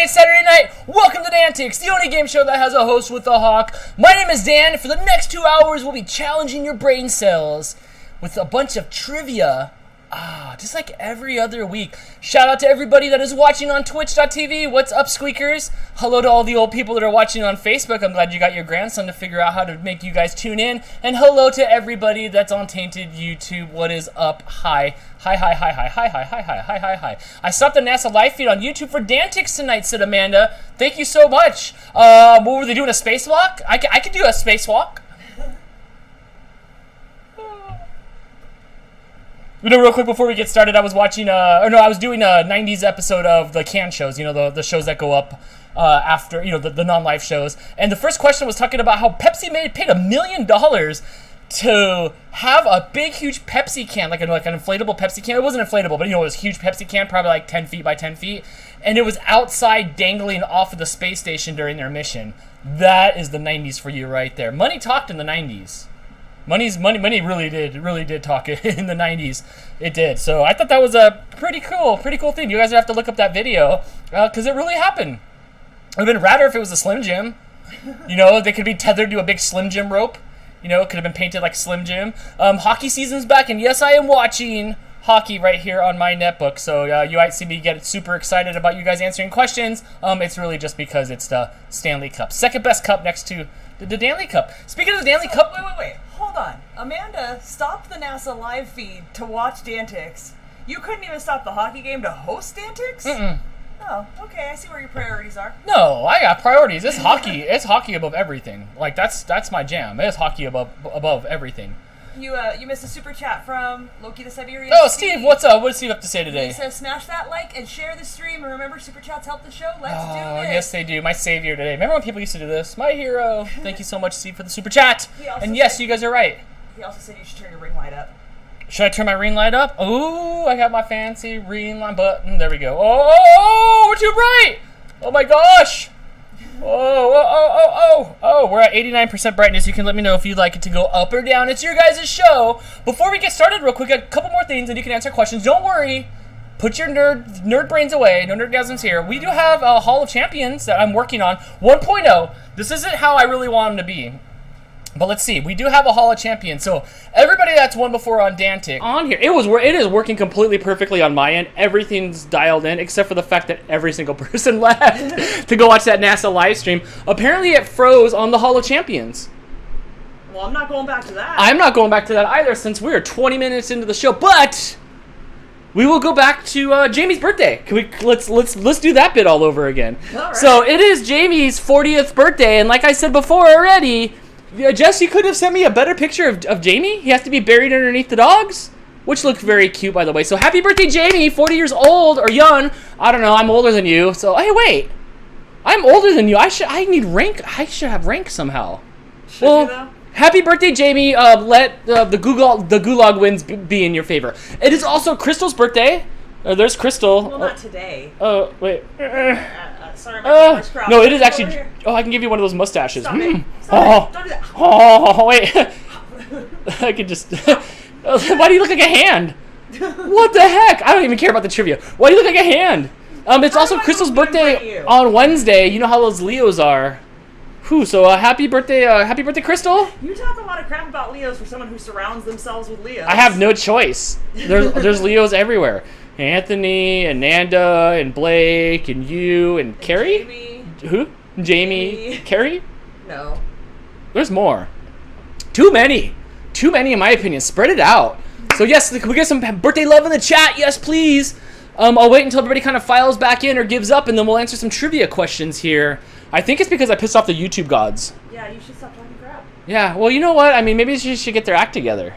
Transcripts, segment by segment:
Saturday night. Welcome to DANtics, the only game show that has a host with a hawk. My name is Dan, and for the next 2 hours, we'll be challenging your brain cells with a bunch of trivia. Just like every other week. Shout out to everybody that is watching on twitch.tv. What's up, squeakers? Hello to all the old people that are watching on Facebook. I'm glad you got your grandson to figure out how to make you guys tune in. And hello to everybody that's on Tainted YouTube. What is up? Hi. Hi. I stopped the NASA live feed on YouTube for DANtics tonight, said Amanda. Thank you so much. What were they doing, a spacewalk? I could do a spacewalk. You know, real quick before we get started, I was watching, I was doing a 90s episode of the canned shows, you know, the shows that go up after, you know, the non-live shows. And the first question was talking about how Pepsi paid $1 million to have a big, huge Pepsi can, like an inflatable Pepsi can. It wasn't inflatable, but, you know, it was a huge Pepsi can, probably like 10 feet by 10 feet. And it was outside dangling off of the space station during their mission. That is the 90s for you right there. Money talked in the 90s. Money really did talk in the 90s. It did. So I thought that was a pretty cool thing. You guys have to look up that video because it really happened. It would have been radder if it was a Slim Jim. You know, they could be tethered to a big Slim Jim rope. You know, it could have been painted like Slim Jim. Hockey season's back, and yes, I am watching hockey right here on my netbook. So you might see me get super excited about you guys answering questions. It's really just because it's the Stanley Cup. Second best cup next to the Stanley Cup. Speaking of the Stanley Cup... Wait. Hold on. Amanda stopped the NASA live feed to watch DANtics. You couldn't even stop the hockey game to host DANtics? Mm-mm. Oh, okay. I see where your priorities are. No, I got priorities. It's hockey. It's hockey above everything. Like, that's my jam. It's hockey above everything. You missed a super chat from Loki the Siberian. Oh, Steve, what's up? What does Steve have to say today? He says, smash that like and share the stream. And remember, super chats help the show. Let's do this. Yes, they do. My savior today. Remember when people used to do this? My hero. Thank you so much, Steve, for the super chat. And yes, you guys are right. He also said you should turn your ring light up. Should I turn my ring light up? Oh, I got my fancy ring light button. There we go. Oh, we're too bright. Oh my gosh. Oh, we're at 89% brightness. You can let me know if you'd like it to go up or down. It's your guys' show. Before we get started real quick, a couple more things and you can answer questions. Don't worry. Put your nerd brains away. No nerdgasms here. We do have a Hall of Champions that I'm working on. 1.0. This isn't how I really want them to be. But let's see. We do have a Hall of Champions. So everybody that's won before on DANtics on here, it is working completely perfectly on my end. Everything's dialed in except for the fact that every single person left to go watch that NASA live stream. Apparently it froze on the Hall of Champions. Well, I'm not going back to that. I'm not going back to that either since we're 20 minutes into the show. But we will go back to Jamie's birthday. Let's do that bit all over again. All right. So it is Jamie's 40th birthday, and like I said before already, Jess, you could have sent me a better picture of Jamie. He has to be buried underneath the dogs, which looked very cute, by the way. So happy birthday, Jamie, 40 years old, or young. I don't know, I'm older than you. So, hey, wait. I'm older than you. I need rank. I should have rank somehow. Should you, though? Happy birthday, Jamie. Let the gulag wins be in your favor. It is also Crystal's birthday. There's Crystal. Well, not today. Oh, wait. Sorry, my camera's crossed. No, it is actually... Oh, I can give you one of those mustaches. Stop it. Don't do that. Oh, wait. I could just... Why do you look like a hand? What the heck? I don't even care about the trivia. Why do you look like a hand? It's also Crystal's birthday on Wednesday. You know how those Leos are. Whew, so happy birthday, Crystal. You talk a lot of crap about Leos for someone who surrounds themselves with Leos. I have no choice. There's Leos everywhere. Anthony and Nanda and Blake and you and Carrie? Jamie. Who? Jamie. Carrie? No. There's more. Too many in my opinion. Spread it out. So yes, can we get some birthday love in the chat? Yes, please. I'll wait until everybody kind of files back in or gives up, and then we'll answer some trivia questions here. I think it's because I pissed off the YouTube gods. Yeah, you should stop talking crap. Yeah, well, you know what? I mean, maybe you should get their act together.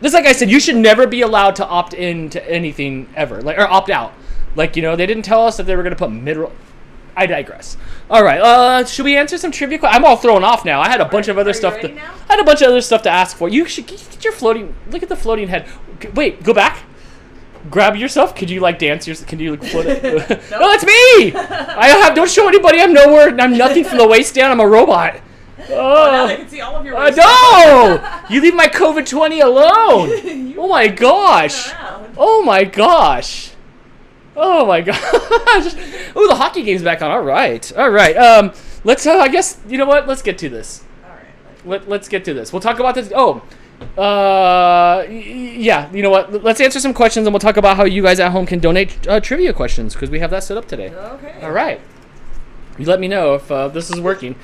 Just like I said, you should never be allowed to opt into anything ever, or opt out. Like, you know, they didn't tell us that they were going to put mid-roll. I digress. All right, should we answer some trivia questions? I'm all thrown off now. I had a bunch of other stuff to... I had a bunch of other stuff to ask for. You should get your floating... Look at the floating head. Wait, go back. Grab yourself. Could you, like, dance yourself? Can you, like, float it? No, it's me! Don't show anybody I'm nowhere... I'm nothing from the waist down. I'm a robot. Oh, now they can see all of your waist. No! You leave my COVID-20 alone. Oh, my gosh. Oh, my gosh. Oh my gosh. Oh, the hockey game's back on. All right. Let's. I guess you know what. Let's get to this. All right. Let's get to this. We'll talk about this. Yeah. You know what? Let's answer some questions, and we'll talk about how you guys at home can donate trivia questions because we have that set up today. Okay. All right. You let me know if this is working.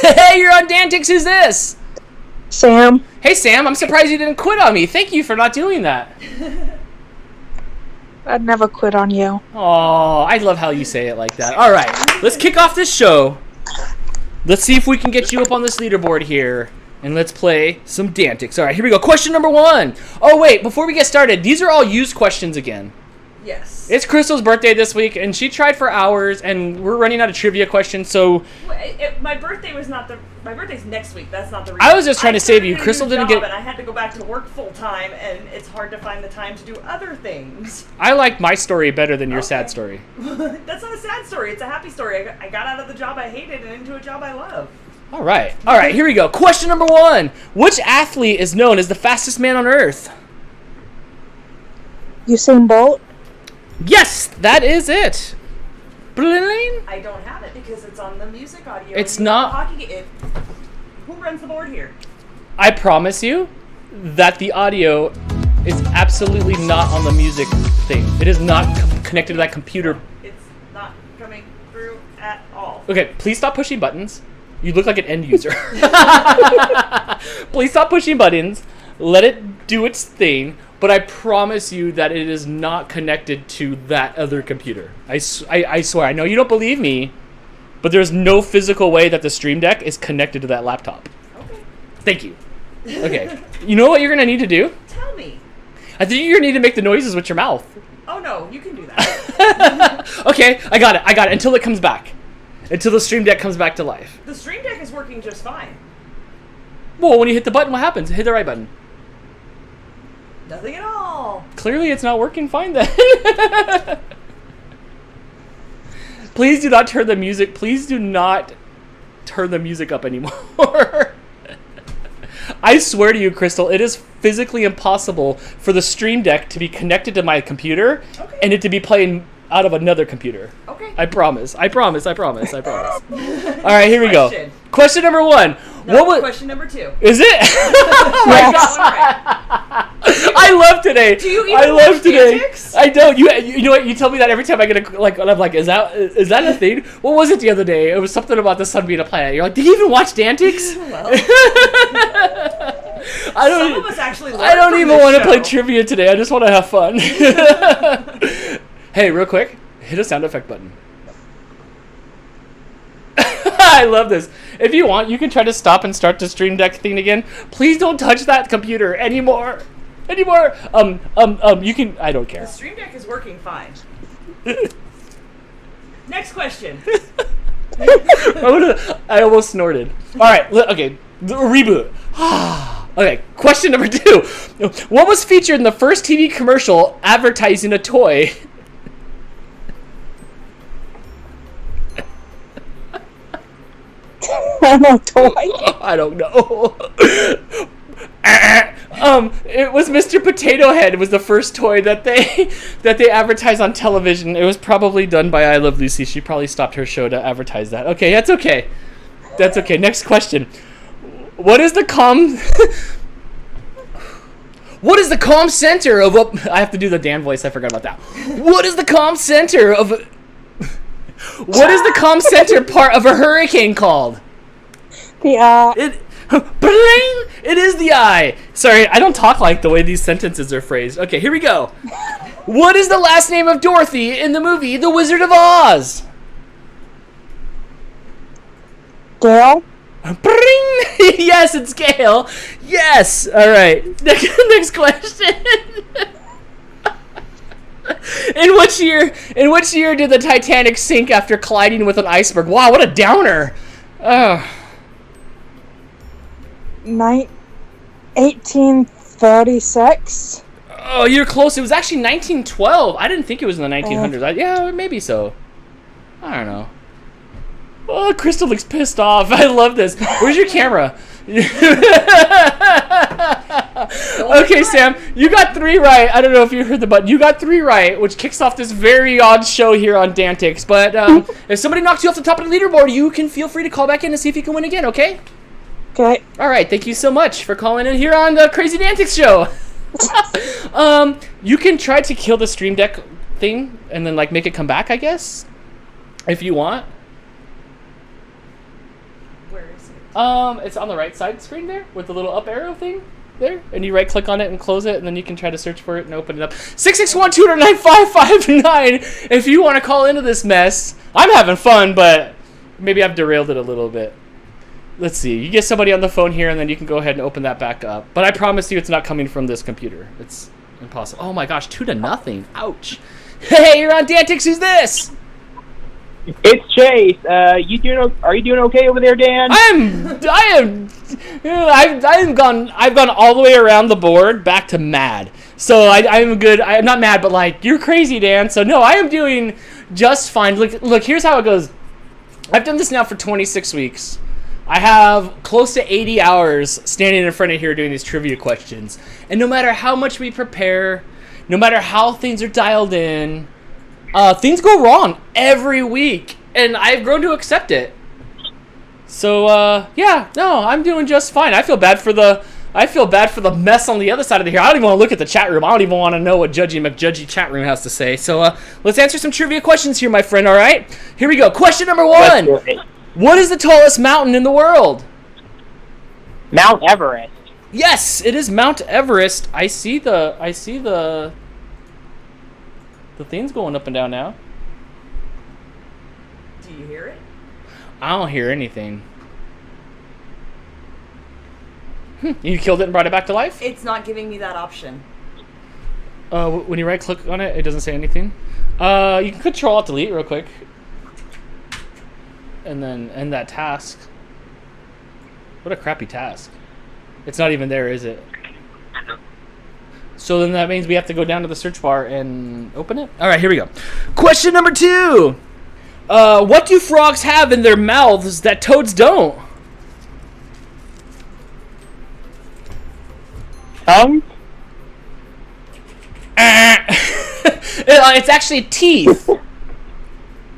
Hey, you're on DANtics. Who's this? Sam. Hey, Sam. I'm surprised you didn't quit on me. Thank you for not doing that. I'd never quit on you. Oh, I love how you say it like that. All right, let's kick off this show. Let's see if we can get you up on this leaderboard here, and let's play some DANtics. All right, here we go. Question number 1. Oh, wait, before we get started, these are all used questions again. Yes. It's Crystal's birthday this week, and she tried for hours, and we're running out of trivia questions, so... My birthday was not the... My birthday's next week. That's not the reason. I was just trying to save you. Crystal didn't get... And I had to go back to work full time, and it's hard to find the time to do other things. I like my story better than your sad story. That's not a sad story. It's a happy story. I got out of the job I hated and into a job I love. All right, here we go. Question number 1. Which athlete is known as the fastest man on Earth? Usain Bolt? Yes, that is it. Bling. I don't have it because it's on the music audio. It's not... Hockey game. Who runs the board here? I promise you that the audio is absolutely not on the music thing. It is not connected to that computer. It's not coming through at all. Okay, please stop pushing buttons. You look like an end user. Please stop pushing buttons. Let it do its thing. But I promise you that it is not connected to that other computer. I swear. I know you don't believe me, but there's no physical way that the Stream Deck is connected to that laptop. Okay. Thank you. Okay. You know what you're going to need to do? Tell me. I think you're going to need to make the noises with your mouth. Oh, no. You can do that. Okay. I got it. Until it comes back. Until the Stream Deck comes back to life. The Stream Deck is working just fine. Well, when you hit the button, what happens? Hit the right button. Nothing at all. Clearly, it's not working fine then. Please do not turn the music. Please do not turn the music up anymore. I swear to you, Crystal, it is physically impossible for the Stream Deck to be connected to my computer and it to be playing out of another computer. Okay. I promise. All right, here we go. Question number 1. No, question number 2. Is it? Oh my God. I love today. Do you even watch DANtics? I don't. You know what? You tell me that every time I get and I'm like, is that a thing? What was it the other day? It was something about the sun being a planet. You're like, did you even watch DANtics? Well, Some of us actually I don't even want to play trivia today. I just want to have fun. Hey, real quick, hit a sound effect button. I love this. If you want, you can try to stop and start the Stream Deck thing again. Please don't touch that computer anymore. You can. I don't care. The Stream Deck is working fine. Next question. I almost snorted. All right. Okay. Reboot. Okay. Question number 2. What was featured in the first TV commercial advertising a toy? I don't know. It was Mr. Potato Head. It was the first toy that they advertised on television. It was probably done by I Love Lucy. She probably stopped her show to advertise that. Okay, that's okay. Next question. What is the comm center of a... I have to do the Dan voice. I forgot about that. What is the comm center of... What is the comm center part of a hurricane called? The It is the eye. Sorry, I don't talk like the way these sentences are phrased. Okay, here we go. What is the last name of Dorothy in the movie The Wizard of Oz? Gail? Yes, it's Gail. Yes. All right. Next question. In which year did the Titanic sink after colliding with an iceberg? Wow, what a downer. 1836. Oh, you're close. It was actually 1912. I didn't think it was in the 1900s. Yeah, maybe so. I don't know. Oh, Crystal looks pissed off. I love this. Where's your camera? Okay, Sam, you got 3 right. I don't know if you heard the button. You got 3 right, which kicks off this very odd show here on DANtics. But if somebody knocks you off the top of the leaderboard, you can feel free to call back in and see if you can win again, okay? Okay. All right, thank you so much for calling in here on the Crazy DANtics show. You can try to kill the Stream Deck thing and then, like, make it come back, I guess, if you want. Where is it? It's on the right side screen there with the little up arrow thing there, and you right click on it and close it, and then you can try to search for it and open it up. 661-209-5559 if you want to call into this mess. I'm having fun, but maybe I've derailed it a little bit. Let's see. You get somebody on the phone here, and then you can go ahead and open that back up. But I promise you it's not coming from this computer. It's impossible. Oh my gosh, 2-0. Ouch. Hey, you're on DANtics. Who's this? It's Chase. Are you doing okay over there, Dan? I've gone all the way around the board back to mad. So I'm good. I'm not mad, but like, you're crazy, Dan. So no, I am doing just fine. Look, here's how it goes. I've done this now for 26 weeks. I have close to 80 hours standing in front of here doing these trivia questions. And no matter how much we prepare, no matter how things are dialed in, things go wrong every week, and I've grown to accept it. So, yeah, no, I'm doing just fine. I feel bad for the mess on the other side of the here. I don't even want to look at the chat room. I don't even want to know what Judgy McJudgy chat room has to say. So, let's answer some trivia questions here, my friend, all right? Here we go. Question number 1. What is the tallest mountain in the world? Mount Everest. Yes, it is Mount Everest. I see the things going up and down now. Do you hear it? I don't hear anything. You killed it and brought it back to life? It's not giving me that option. When you right click on it, it doesn't say anything. You can Control Alt Delete real quick. And then end that task. What a crappy task. It's not even there, is it? So then that means we have to go down to the search bar and open it? Alright, here we go. Question number 2. What do frogs have in their mouths that toads don't? It's actually teeth.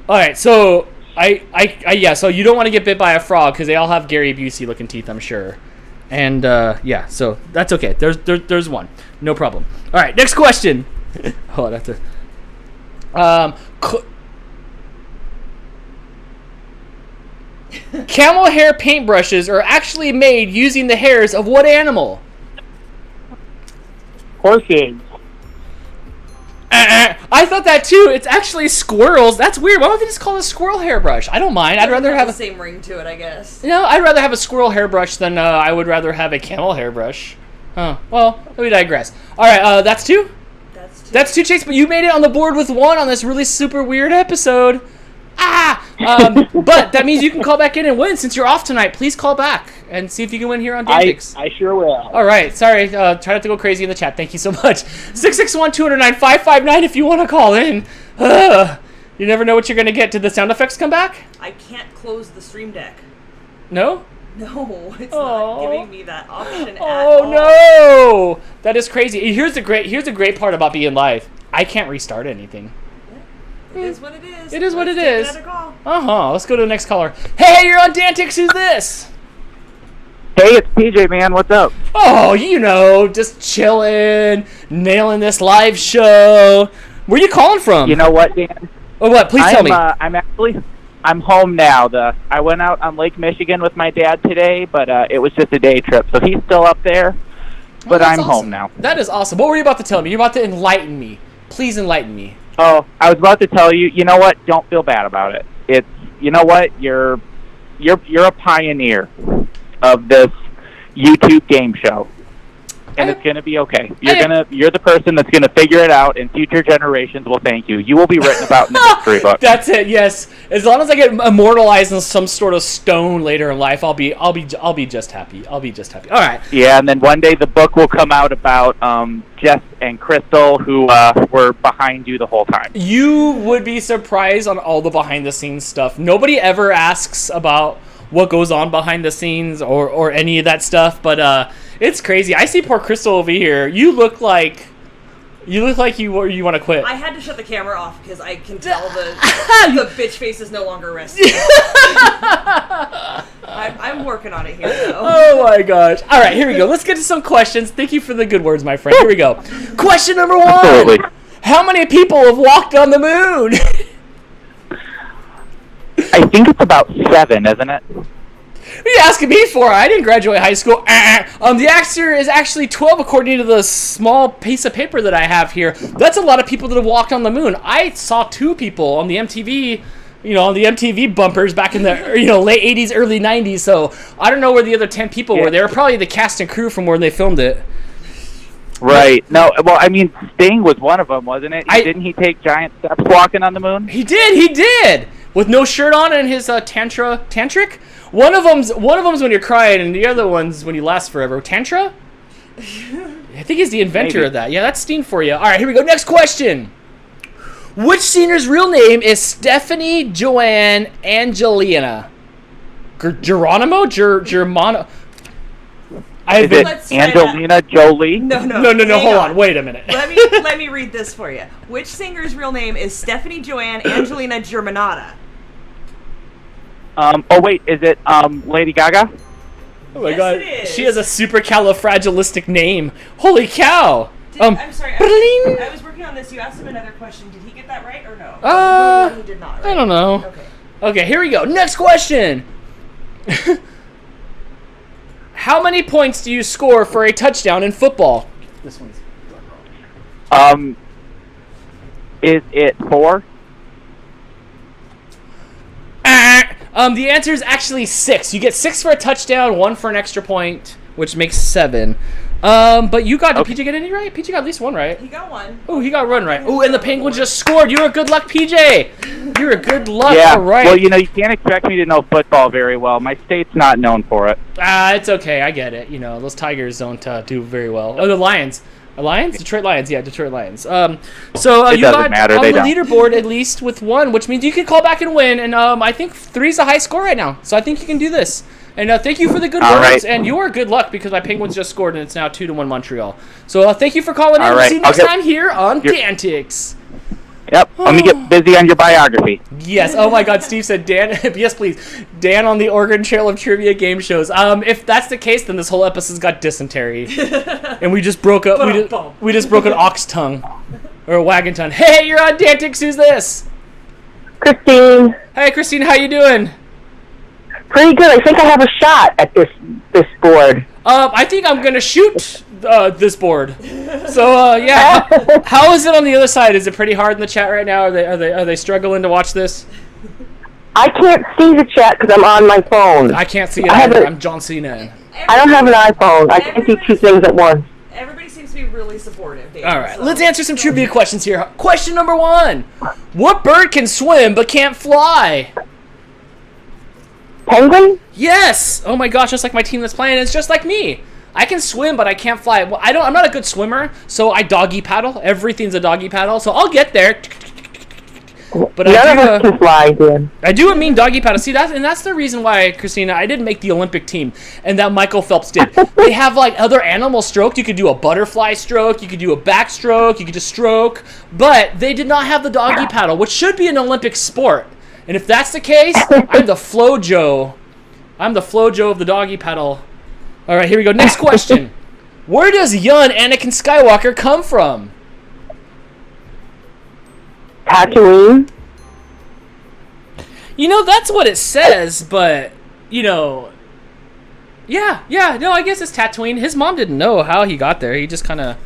Alright, so yeah, so you don't want to get bit by a frog because they all have Gary Busey looking teeth, I'm sure. And yeah, so that's okay. There's one. No problem. All right, next question. Oh, that's a camel hair paintbrushes are actually made using the hairs of what animal? Horses. I thought that too. It's actually squirrels. That's weird. Why don't they just call it a squirrel hairbrush? I don't mind. I'd rather have the same ring to it, I guess. No, I'd rather have a squirrel hairbrush than I would rather have a camel hairbrush. Huh. Well, we digress. All right, that's 2? That's 2, Chase, but you made it on the board with 1 on this really super weird episode. But that means you can call back in and win. Since you're off tonight, please call back and see if you can win here on DANtics. I sure will. All right, sorry. Try not to go crazy in the chat. Thank you so much. 661-209-559 if you want to call in. You never know what you're going to get. Did the sound effects come back? I can't close the Stream Deck. No? No, it's not giving me that option at all. Oh, no! That is crazy. Here's the great part about being live. I can't restart anything. It is what it is. It is what it Let's is. take another call. Let's go to the next caller. Hey, you're on DANtics. Who's this? Hey, it's PJ, man. What's up? Oh, you know, just chilling, nailing this live show. Where you calling from? You know what, Dan? Oh, what? Please tell me. I'm home now. I went out on Lake Michigan with my dad today, but it was just a day trip. So he's still up there, but I'm awesome. home now. That is awesome. What were you about to tell me? You're about to enlighten me. Please enlighten me. Oh, I was about to tell you. You know what? Don't feel bad about it. It's, you know what? You're a pioneer of this YouTube game show, and it's gonna be okay. You're the person that's gonna figure it out, and future generations will thank you. You will be written about in the history book. That's it. Yes, as long as I get immortalized in some sort of stone later in life, I'll be just happy. I'll be just happy. All right. Yeah, and then one day the book will come out about Jess and Crystal, who were behind you the whole time. You would be surprised on all the behind the scenes stuff. Nobody ever asks about what goes on behind the scenes or any of that stuff, but It's crazy. I see poor Crystal over here. You look like you want to quit. I had to shut the camera off because I can tell the bitch face is no longer resting. I'm working on it here, though. Oh my gosh. All right, here we go. Let's get to some questions. Thank you for the good words, my friend. Here we go. Question number 1. Absolutely. How many people have walked on the moon? I think it's about 7, isn't it? What are you asking me for? I didn't graduate high school. The answer is actually 12 according to the small piece of paper that I have here. That's a lot of people that have walked on the moon. I saw 2 people on the MTV, on the MTV bumpers back in the late 80s, early 90s. So I don't know where the other 10 people were. They were probably the cast and crew from where they filmed it. Right. No, well, I mean, Sting was one of them, wasn't it? Didn't he take giant steps walking on the moon? He did. With no shirt on and his tantric. One of them's when you're crying, and the other one's when you last forever. Tantra? I think he's the inventor of that. Yeah, that's Steen for you. All right, here we go. Next question. Which singer's real name is Stephanie Joanne Angelina? Geronimo? Germano? Is it Angelina Jolie? No. Hold on. Wait a minute. Let me read this for you. Which singer's real name is Stephanie Joanne Angelina Germanata? Oh wait, is it Lady Gaga? Oh my Yes, God, it is. she has a supercalifragilistic name. Holy cow! I'm sorry. I was working on this. You asked him another question. Did he get that right or no? He did not. Right? I don't know. Okay, here we go. Next question. How many points do you score for a touchdown in football? This one's wrong. Is it 4? The answer is actually 6. You get 6 for a touchdown, 1 for an extra point, which makes 7. But you got, did PJ get any right? PJ got at least 1 right. He got 1. Oh, he got 1 right. Oh, and the Penguins just scored. You're a good luck, PJ. You're a good luck. Yeah. All right. Well, you can't expect me to know football very well. My state's not known for it. It's okay. I get it. Those Tigers don't do very well. Oh, the Lions. Lions? Detroit Lions. Yeah, Detroit Lions. So you got matter. on they the don't. leaderboard at least with 1, which means you can call back and win. And I think 3 is a high score right now. So I think you can do this. And thank you for the good words. Right. And you are good luck because my Penguins just scored and it's now 2-1 Montreal. So thank you for calling in. All We'll right. see you next time here on DANtics. Yep. Let me get busy on your biography. Yes. Oh my God. Steve said Dan. Yes, please. Dan on the Oregon Trail of Trivia game shows. If that's the case, then this whole episode's got dysentery, and we just broke up. We just broke an ox tongue or a wagon tongue. Hey, you're on DANtics. Who's this? Christine. Hey, Christine. How you doing? Pretty good. I think I have a shot at this board. I think I'm gonna shoot this board. So yeah. How is it on the other side? Is it pretty hard in the chat right now? Are they struggling to watch this? I can't see the chat because I'm on my phone. I can't see it either. I'm John Cena. I don't have an iPhone. I can't do 2 things at once. Everybody seems to be really supportive, Dave. All right, let's answer some trivia questions here. Question number 1. What bird can swim but can't fly? Penguin? Yes! Oh my gosh, just like my team that's playing, it's just like me. I can swim, but I can't fly. Well, I'm not a good swimmer, so I doggy paddle. Everything's a doggy paddle, so I'll get there. But none of us can fly, Dan. I do a mean doggy paddle. See, that's the reason why, Christina, I didn't make the Olympic team, and that Michael Phelps did. They have like other animal strokes. You could do a butterfly stroke, you could do a backstroke, you could just stroke, but they did not have the doggy paddle, which should be an Olympic sport. And if that's the case, I'm the Flojo. I'm the Flojo of the doggy paddle. All right, here we go. Next question. Where does young Anakin Skywalker come from? Tatooine? That's what it says, but, no, I guess it's Tatooine. His mom didn't know how he got there. He just kind of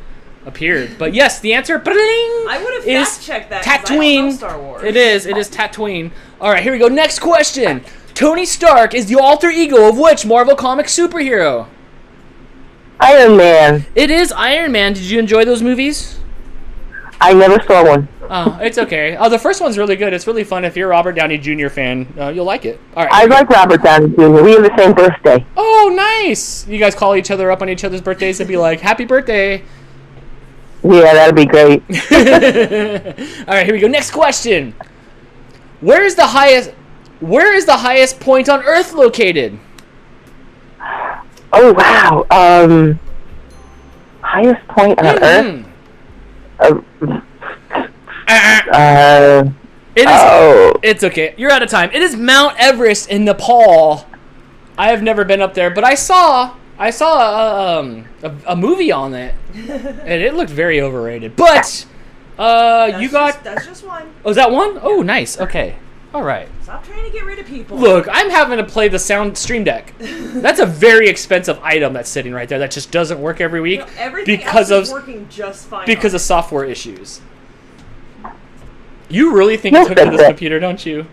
appeared. But yes, the answer I would have is fact-checked that. Tatooine. I don't know Star Wars. It is Tatooine. All right, here we go. Next question. Tony Stark is the alter ego of which Marvel comic superhero? Iron Man. It is Iron Man. Did you enjoy those movies? I never saw one. Oh, it's okay. Oh, the first one's really good. It's really fun. If you're a Robert Downey Jr. fan, you'll like it. All right. I like Robert Downey Jr. We have the same birthday. Oh, nice. You guys call each other up on each other's birthdays and be like, happy birthday. Yeah, that'd be great. All right, here we go. Next question. Where is the highest point on Earth located? Oh wow. Highest point on Earth. It is. It's okay. You're out of time. It is Mount Everest in Nepal. I have never been up there, but I saw a movie on it, and it looked very overrated. But That's just one. Oh, is that one? Oh, nice. Okay. All right. Stop trying to get rid of people. Look, I'm having to play the sound stream deck. That's a very expensive item that's sitting right there that just doesn't work every week Everything because else is of working just fine. because of software issues. You really think it's hooked to this computer, don't you?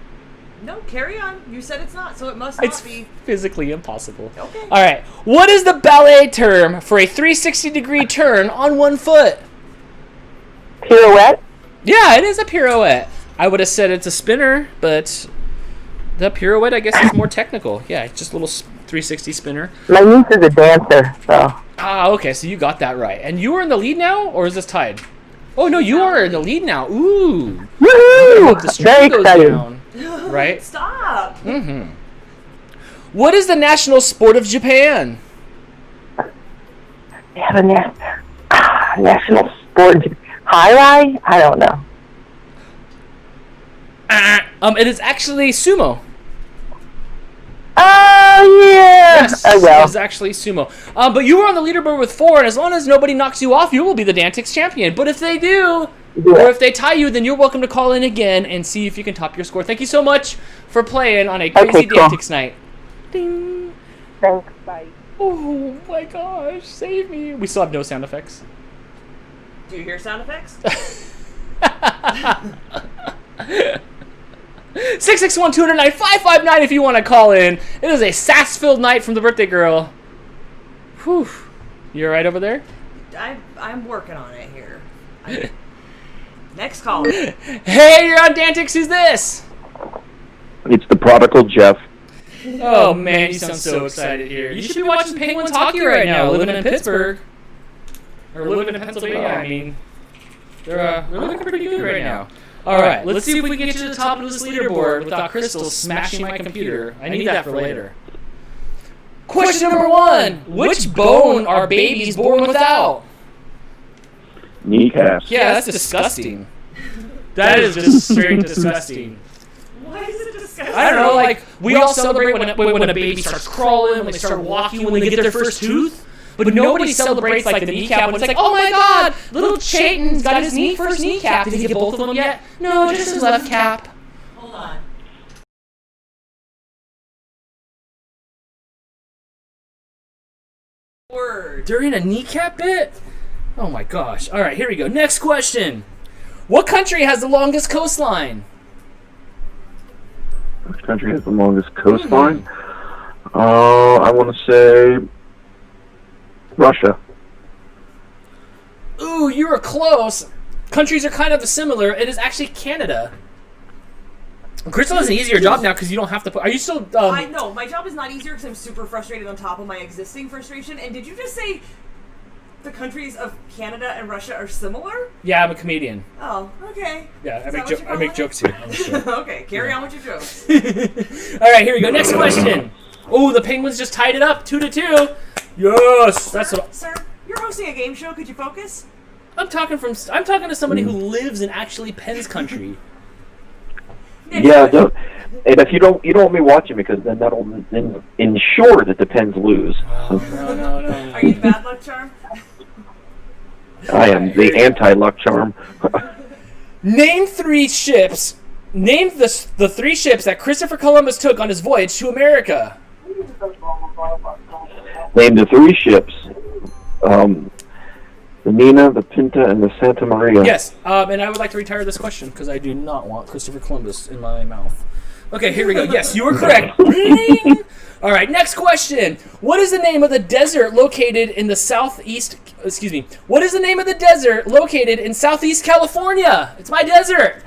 No, carry on. You said it's not, so it must It's not be. physically impossible. Okay. All right. What is the ballet term for a 360-degree turn on one foot? Pirouette. Yeah, it is a pirouette. I would have said it's a spinner, but the pirouette, I guess, is more technical. Yeah, just a little 360 spinner. My niece is a dancer, so. Ah, okay, so you got that right. And you are in the lead now, or is this tied? Oh, no, you are in the lead now. Ooh. Woohoo! The Very stream goes excited. down, right? Stop. Mm-hmm. What is the national sport of Japan? They have a national sport. Highlight? I don't know. It is actually sumo. Oh, yeah. Yes, Oh, well. it is actually sumo. But you were on the leaderboard with 4, and as long as nobody knocks you off, you will be the DANtics champion. But if they do, or if they tie you, then you're welcome to call in again and see if you can top your score. Thank you so much for playing on a crazy DANtics night. Ding. Thanks, bye. Oh my gosh, save me. We still have no sound effects. Do you hear sound effects? 661-209-559 if you want to call in. It is a sass-filled night from the birthday girl. Whew. You all right over there? I'm working on it here. Next caller. Hey, you're on DANtics. Who's this? It's the prodigal Jeff. Oh, man, you sound so excited here. You should be watching Penguins hockey right now, living in Pittsburgh. Or living in Pennsylvania, I mean. They're looking pretty good right now. All right, let's see if we can get to the top of this leaderboard without Crystal smashing my computer. I need that for later. Question number 1. Which bone are babies born without? Kneecaps. Yeah, that's disgusting. That is just straight disgusting. Why is it disgusting? I don't know, like, we all celebrate when a baby starts crawling, when they start walking, when they get their first tooth. But nobody celebrates like the kneecap when it's like, oh my god, little Chayton's got his first kneecap. Did he get both of them yet? No, just his left cap. Hold on. Word. During a kneecap bit? Oh my gosh. All right, here we go. Next question. What country has the longest coastline? Which country has the longest coastline? I want to say Russia. Ooh, you were close. Countries are kind of similar. It is actually Canada. Crystal has an easier job now because you don't have to put... Are you still... I know. My job is not easier because I'm super frustrated on top of my existing frustration. And did you just say the countries of Canada and Russia are similar? Yeah, I'm a comedian. Oh, okay. Yeah, Is that what I make jokes here on the show. Okay, carry on with your jokes. All right, here we go. Next question. Oh, the Penguins just tied it up 2-2. Yes, that's what... Sir, you're hosting a game show. Could you focus? I'm talking to somebody who lives in actually Penn's country. Yeah, and if you don't want me watching because then that'll ensure that the Pens lose. No. Are you the bad luck charm? I am the anti-luck charm. Name 3 ships. Name the 3 ships that Christopher Columbus took on his voyage to America. Name the 3 ships. The Nina, the Pinta, and the Santa Maria. Yes, and I would like to retire this question because I do not want Christopher Columbus in my mouth. Okay, here we go. Yes, you were correct. All right, next question. What is the name of the desert located in the southeast... Excuse me. What is the name of the desert located in southeast California? It's my desert.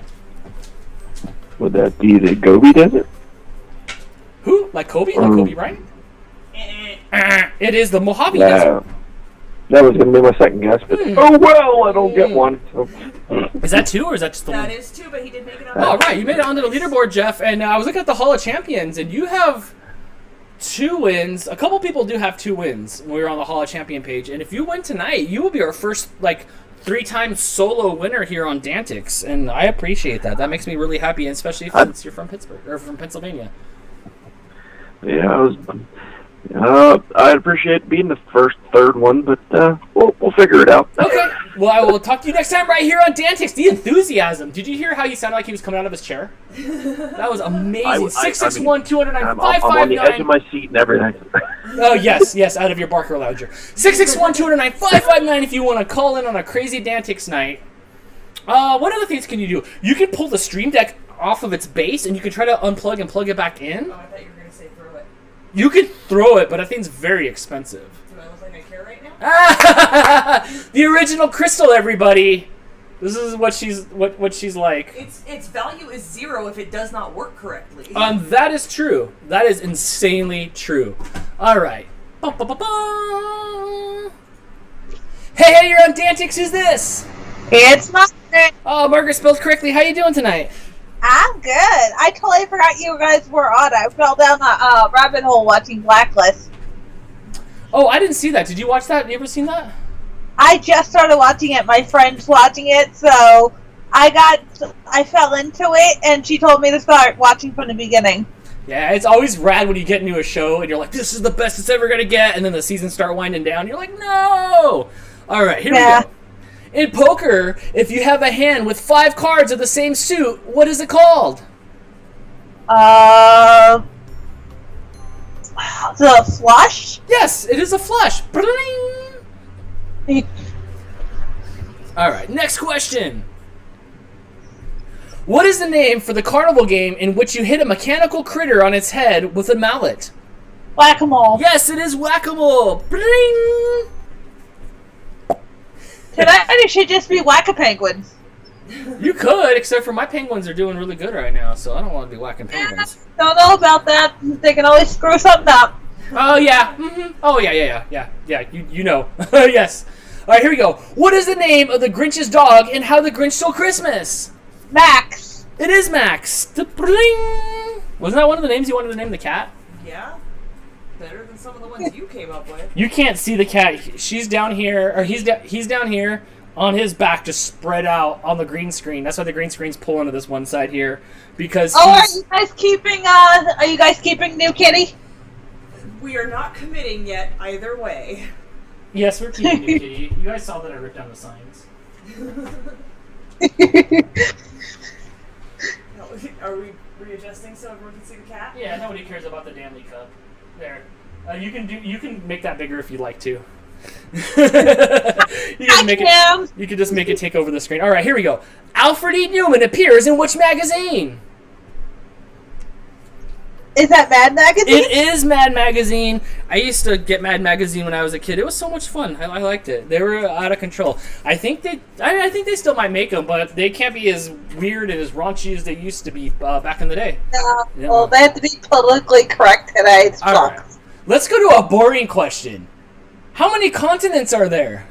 Would that be the Gobi Desert? Who? Like Kobe? Like Kobe Bryant? It is the Mojave Desert. That was going to be my second guess, but oh well, I don't get one. So. Is that 2 or is that just the one? That is 2, but he did make it on. Oh, right. You made it onto the leaderboard, Jeff, and I was looking at the Hall of Champions, and you have 2 wins. A couple people do have 2 wins when we were on the Hall of Champion page. And if you win tonight, you will be our first, 3-time solo winner here on DANtics. And I appreciate that. That makes me really happy, especially since you're from Pittsburgh, or from Pennsylvania. Yeah, I'd appreciate being the third one, but we'll figure it out. Okay. Well, I will talk to you next time right here on DANtics. The enthusiasm. Did you hear how he sounded like he was coming out of his chair? That was amazing. 661-209-559. I'm on the edge of my seat and everything. Oh, yes, out of your Barker Lounger. 661-209-559 if you want to call in on a crazy DANtics night. What other things can you do? You can pull the Stream Deck off of its base, and you can try to unplug and plug it back in. Oh, I thought you were going to say throw it. You can throw it, but that thing's very expensive. Do I look like I care right now? The original Crystal, everybody. This is what she's like. Its value is 0 if it does not work correctly. That is true. That is insanely true. All right. Hey, you're on DANtics. Who's this? It's Margaret. Oh, Margaret spelled correctly. How you doing tonight? I'm good. I totally forgot you guys were on. I fell down a rabbit hole watching Blacklist. Oh, I didn't see that. Did you watch that? You ever seen that? I just started watching it. My friend's watching it, so I fell into it, and she told me to start watching from the beginning. Yeah, it's always rad when you get into a show and you're like, this is the best it's ever going to get, and then the seasons start winding down. You're like, no! All right, here we go. In poker, if you have a hand with 5 cards of the same suit, what is it called? The flush? Yes, it is a flush. All right, next question. What is the name for the carnival game in which you hit a mechanical critter on its head with a mallet? Whack-a-mole. Yes, it is whack-a-mole. Tonight it should just be whack-a-penguins. You could, except for my penguins are doing really good right now, so I don't want to be whacking penguins. Don't know about that. They can always screw something up. Oh, yeah. Mm-hmm. Oh, yeah. You know. Yes. All right, here we go. What is the name of the Grinch's dog and How the Grinch Stole Christmas? Max. It is Max. Wasn't that one of the names you wanted to name the cat? Yeah. Better than some of the ones you came up with. You can't see the cat. She's down here, or he's down here on his back, just spread out on the green screen. That's why the green screen's pulling to this one side here, because. Oh, are you guys keeping? Are you guys keeping New Kitty? We are not committing yet, either way. Yes, we're keeping New Kitty. You guys saw that I ripped down the signs. Are we readjusting so everyone can see the cat? Yeah, nobody cares about the Danley Cup. There, you can make that bigger if you'd like to. You can just make it take over the screen. All right, here we go. Alfred E. Newman appears in which magazine? Is that Mad Magazine? It is Mad Magazine. I used to get Mad Magazine when I was a kid. It was so much fun. I liked it. They were out of control. I think they still might make them, but they can't be as weird and as raunchy as they used to be back in the day. No. Yeah. Well, they have to be politically correct today. It's All right. Let's go to a boring question. How many continents are there?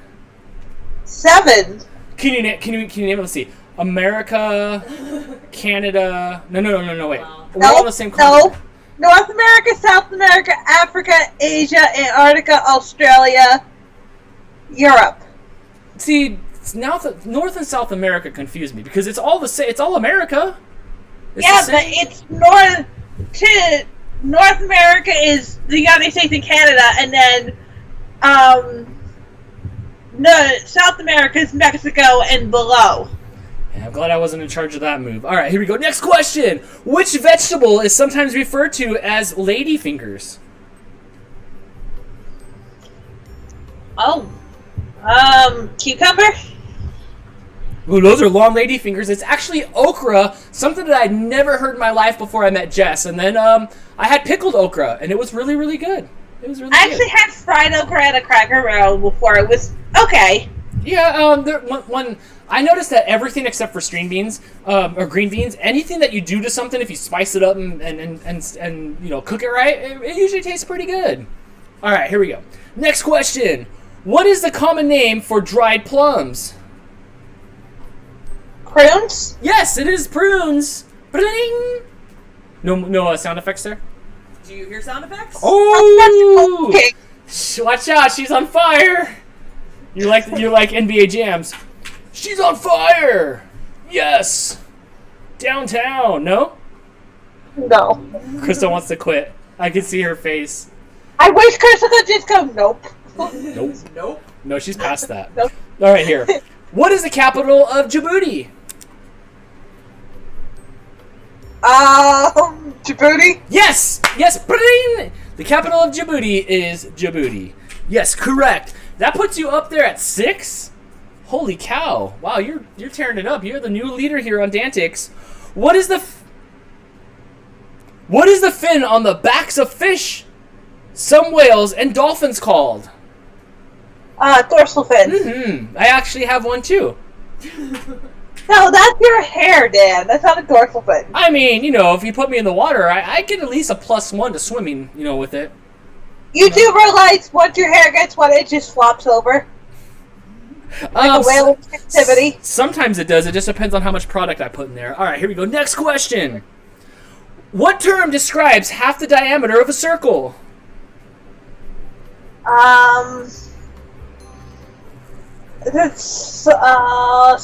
7. Can you name? Let's see. America, Canada. No. Wait. Wow. We're all on the same continent. No. North America, South America, Africa, Asia, Antarctica, Australia, Europe. See, now North and South America confuse me because it's all the same. It's all America. It's but it's North America is the United States and Canada, and then South America is Mexico and below. I'm glad I wasn't in charge of that move. All right, here we go. Next question. Which vegetable is sometimes referred to as ladyfingers? Oh. Cucumber? Ooh, those are long ladyfingers. It's actually okra, something that I'd never heard in my life before I met Jess. And then I had pickled okra, and it was really, really good. It was really good. I actually had fried okra at a Cracker Barrel before. It was okay. Yeah, I noticed that everything except for string beans or green beans, anything that you do to something, if you spice it up and cook it right, it usually tastes pretty good. All right, here we go. Next question: what is the common name for dried plums? Prunes? Yes, it is prunes. Bling! No sound effects there. Do you hear sound effects? Oh! Okay. Watch out, she's on fire! You're like NBA jams. She's on fire! Yes! Downtown, no? No. Krista wants to quit. I can see her face. I wish Krista could just go, nope. Nope. Nope. No, she's past that. Nope. All right, here. What is the capital of Djibouti? Djibouti? Yes! Yes! Bring! The capital of Djibouti is Djibouti. Yes, correct. That puts you up there at 6? Holy cow. Wow, you're tearing it up. You're the new leader here on DANtics. What is the fin on the backs of fish, some whales, and dolphins called? Dorsal fin. Mm-hmm. I actually have one too. No, that's your hair, Dan. That's not a dorsal fin. I mean, you know, if you put me in the water, I get at least a +1 to swimming, you know, with it. You do realize once your hair gets wet, it just flops over? Like a whale in captivity? Sometimes it does. It just depends on how much product I put in there. All right, here we go. Next question. What term describes half the diameter of a circle? It's,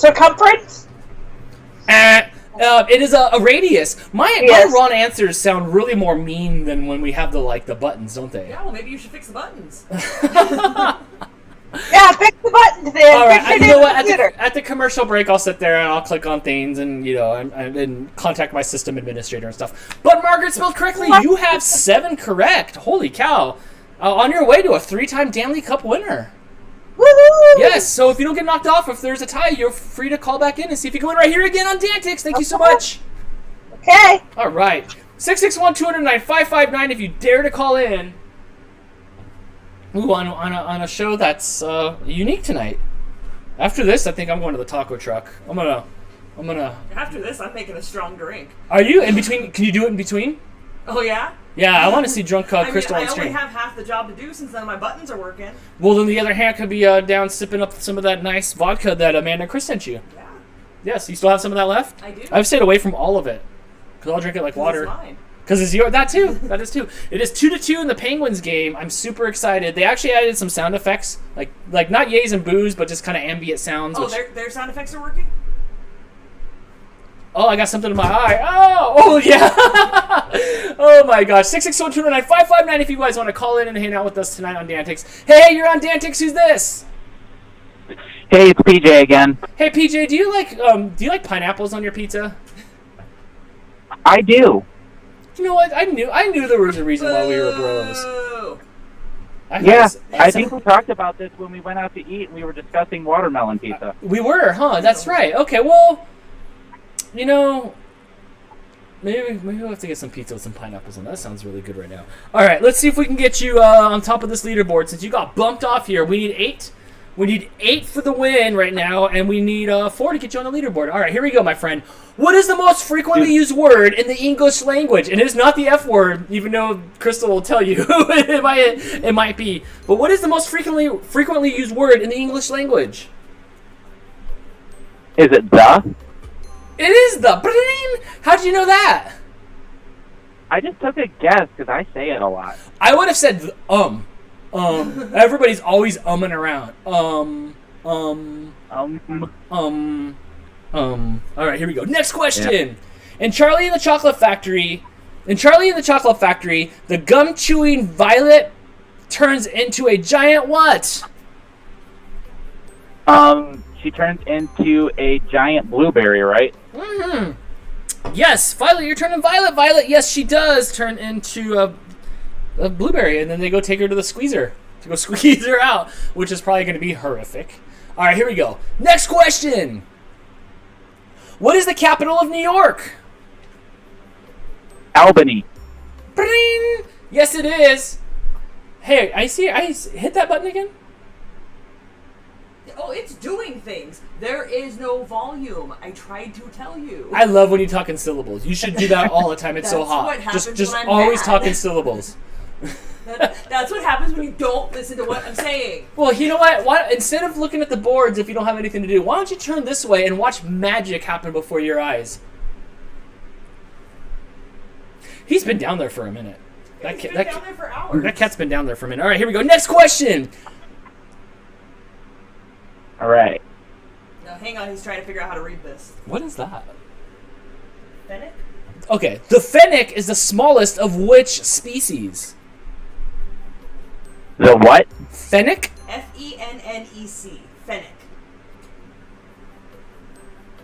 circumference? It is a radius. My Yes. wrong answers sound really more mean than when we have the buttons, don't they? Yeah, well, maybe you should fix the buttons. Yeah, fix the buttons, Dan. All right, Fix you your know what? damn computer. At the commercial break, I'll sit there and I'll click on things and, you know, and contact my system administrator and stuff. But Margaret spelled correctly. You have 7 correct. Holy cow. On your way to a 3-time Danley Cup winner. Woohoo! Yes, so if you don't get knocked off, if there's a tie, you're free to call back in and see if you can win right here again on DANtics. Thank you so much. Okay. All right. 661-209-559 if you dare to call in. Ooh, on a show that's unique tonight. After this, I think I'm going to the taco truck. I'm gonna. After this, I'm making a strong drink. Are you in between? Can you do it in between? Oh, yeah? Yeah, I want to see drunk Crystal I on stream. only have half the job to do since none of my buttons are working. Well, then the other hand could be down sipping up some of that nice vodka that Amanda and Chris sent you. Yeah, Yes, you still have some of that left? I do. I've stayed away from all of it because I'll drink it like water. It's mine. Because it's your that too. That is too. It is 2-2 in the Penguins game. I'm super excited. They actually added some sound effects, like not yays and boos, but just kind of ambient sounds. Oh, which, their sound effects are working? oh, I got something in my eye. Oh yeah. Oh my gosh. 661-209-559 if you guys want to call in and hang out with us tonight on DANtics. Hey, you're on DANtics. Who's this? Hey, it's PJ again. Hey PJ, do you like pineapples on your pizza? I do. You know what? I knew there was a reason why we were bros. Boo! I think we talked about this when we went out to eat and we were discussing watermelon pizza. We were, huh? That's right. Okay, well, you know, maybe we'll have to get some pizza with some pineapples on. That sounds really good right now. All right, let's see if we can get you on top of this leaderboard. Since you got bumped off here, we need 8. We need 8 for the win right now, and we need 4 to get you on the leaderboard. All right, here we go, my friend. What is the most frequently used word in the English language? And it is not the F word, even though Crystal will tell you it might be. But what is the most frequently used word in the English language? Is it the? It is the. Bling! How did you know that? I just took a guess because I say it a lot. I would have said everybody's always umming around. All right, here we go. Next question. Yeah. In Charlie and the Chocolate Factory, the gum-chewing Violet turns into a giant what? She turns into a giant blueberry, right? Mm-hmm. Yes, Violet, you're turning Violet. Violet, yes, she does turn into a blueberry, and then they go take her to the squeezer to go squeeze her out, which is probably going to be horrific. All right, here we go. Next question. What is the capital of New York? Albany. Bring! Yes, it is. Hey, I hit that button again? Oh, it's doing things. There is no volume. I tried to tell you. I love when you talk in syllables. You should do that all the time. It's so That's hot. what happens Just when I'm always mad. talk in syllables. That's what happens when you don't listen to what I'm saying. Well, you know what? Why, instead of looking at the boards if you don't have anything to do, why don't you turn this way and watch magic happen before your eyes? He's been down there for a minute. That It's cat, been down there for hours. that cat's been down there for a minute. All right, here we go. Next question. All right. No, hang on. He's trying to figure out how to read this. What is that? Fennec? Okay, the fennec is the smallest of which species? The what? Fennec? Fennec. Fennec.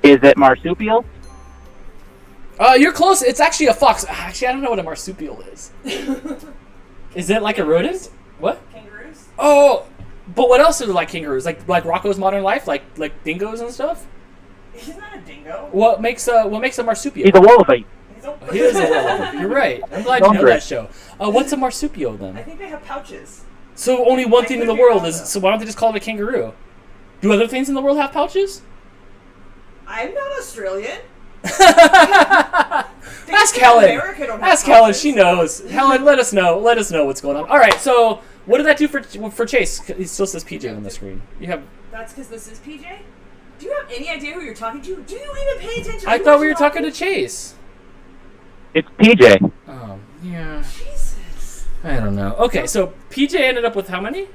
Is it marsupial? You're close. It's actually a fox. Actually, I don't know what a marsupial is. Is it like a rodent? What? Kangaroos? Oh, but what else are like kangaroos? Like Rocko's Modern Life? Like dingoes and stuff? He's not a dingo. What makes a marsupial? He's a wallaby. He's a... He is a wallaby. You're right. I'm glad you know that show. What's a marsupial I then? think they have pouches. So only one thing in the could be world wrong, is. though. So why don't they just call it a kangaroo? Do other things in the world have pouches? I'm not Australian. Ask Helen. America don't have Ask Helen. pouches. She knows. Helen, let us know. Let us know what's going on. All right. So what did that do for Chase? He still says PJ on the screen. You have. That's because this is PJ? Do you have any idea who you're talking to? Do you even pay attention? I thought we were talking to Chase. It's PJ. Oh yeah. Jesus. I don't know. Okay, so PJ ended up with how many?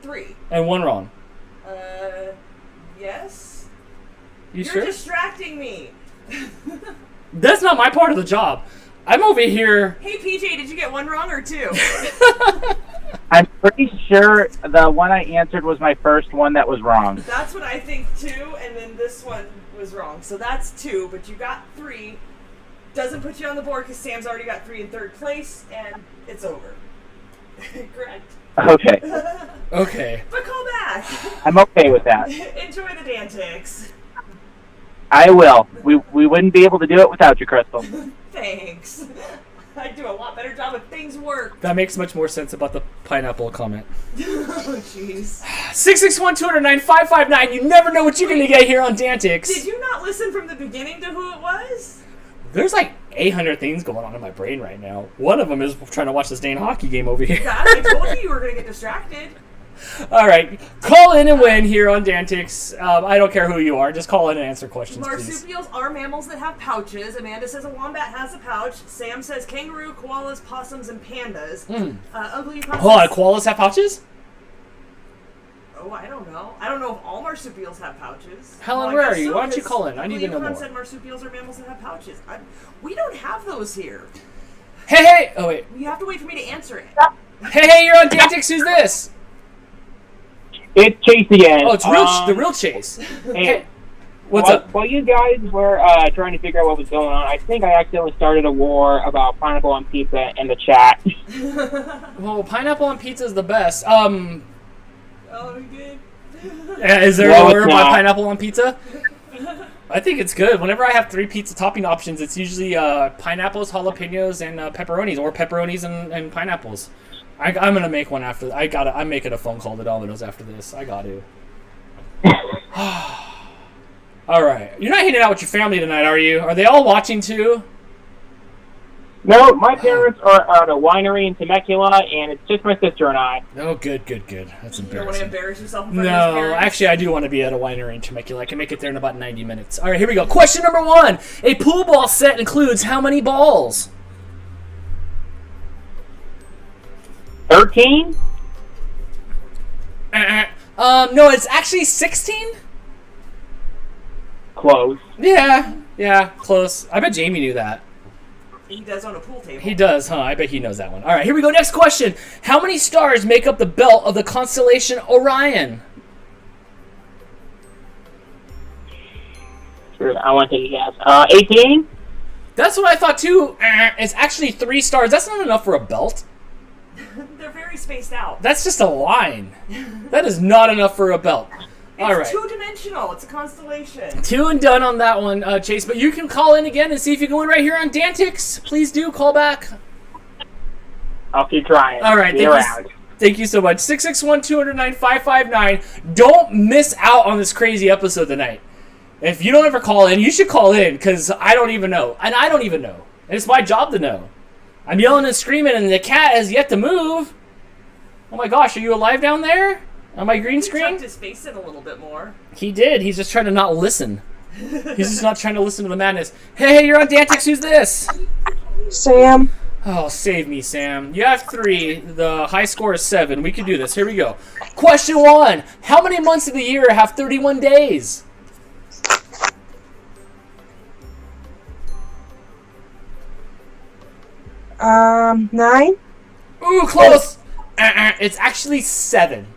3. And one wrong. Yes? You You're sure? distracting me. That's not my part of the job. I'm over here. Hey, PJ, did you get 1 wrong or 2? I'm pretty sure the one I answered was my first one that was wrong. That's what I think, 2, and then this one was wrong. So that's 2, but you got 3. Doesn't put you on the board because Sam's already got 3 in 3rd place, and it's over. Correct? Okay. Okay. But call back. I'm okay with that. Enjoy the DANtics. I will. We wouldn't be able to do it without you, Crystal. Thanks. I do a lot better job if things work. That makes much more sense about the pineapple comment. Oh, jeez. 661-209-559. You never know what you're going to get here on DANtics. Did you not listen from the beginning to who it was? There's like 800 things going on in my brain right now. One of them is trying to watch this dang hockey game over here. God, I told you were going to get distracted. All right, call in and win here on DANtics. I don't care who you are. Just call in and answer questions, please. Marsupials are mammals that have pouches. Amanda says a wombat has a pouch. Sam says kangaroo, koalas, possums, and pandas. Uncle Yukon Hold on, says... koalas have pouches? Oh, I don't know. I don't know if all marsupials have pouches. Helen, Well, I where guess are you? so, Why don't you 'cause call in? I need to know Yukon more. said marsupials are mammals that have pouches. We don't have those here. Hey! Oh, wait. You have to wait for me to answer it. Hey, you're on DANtics. Who's this? It's Chase again. Oh, it's the real Chase. Hey, what's up? While you guys were trying to figure out what was going on, I think I accidentally started a war about pineapple on pizza in the chat. Well, pineapple on pizza is the best. Oh, we did. Is there No, a it's word about not. pineapple on pizza? I think it's good. Whenever I have 3 pizza topping options, it's usually pineapples, jalapenos, and pepperonis, or pepperonis and pineapples. I'm gonna make one after. I'm making a phone call to Domino's after this. I got to. All right, you're not hanging out with your family tonight, are you? Are they all watching too? No, my parents are at a winery in Temecula, and it's just my sister and I. Oh, good. That's You don't want to embarrassing. embarrass yourself in front of his No, parents? actually, I do want to be at a winery in Temecula. I can make it there in about 90 minutes. All right, here we go. Question number 1: a pool ball set includes how many balls? 13? No, it's actually 16. Close. Yeah, close. I bet Jamie knew that. He does on a pool table. He does, huh? I bet he knows that one. All right, here we go. Next question. How many stars make up the belt of the constellation Orion? I want to take a guess. 18? That's what I thought too. It's actually 3 stars. That's not enough for a belt. They're very spaced out. That's just a line. That is not enough for a belt. All right. It's 2-dimensional. It's a constellation. 2 and done on that one, Chase. But you can call in again and see if you can win right here on DANtics. Please do call back. I'll keep trying. All right, Be around. thank you so much. 661-209-559. Don't miss out on this crazy episode tonight. If you don't ever call in, you should call in because I don't even know. And I don't even know. And it's my job to know. I'm yelling and screaming and the cat has yet to move. Oh my gosh, are you alive down there? On my green He screen? tucked his face in a little bit more. He did. He's just trying to not listen. He's just not trying to listen to the madness. Hey, you're on DANtics. Who's this? Sam. Oh, save me, Sam. You have 3. The high score is 7. We can do this. Here we go. Question 1. How many months of the year have 31 days? 9? Ooh, close. It's actually 7.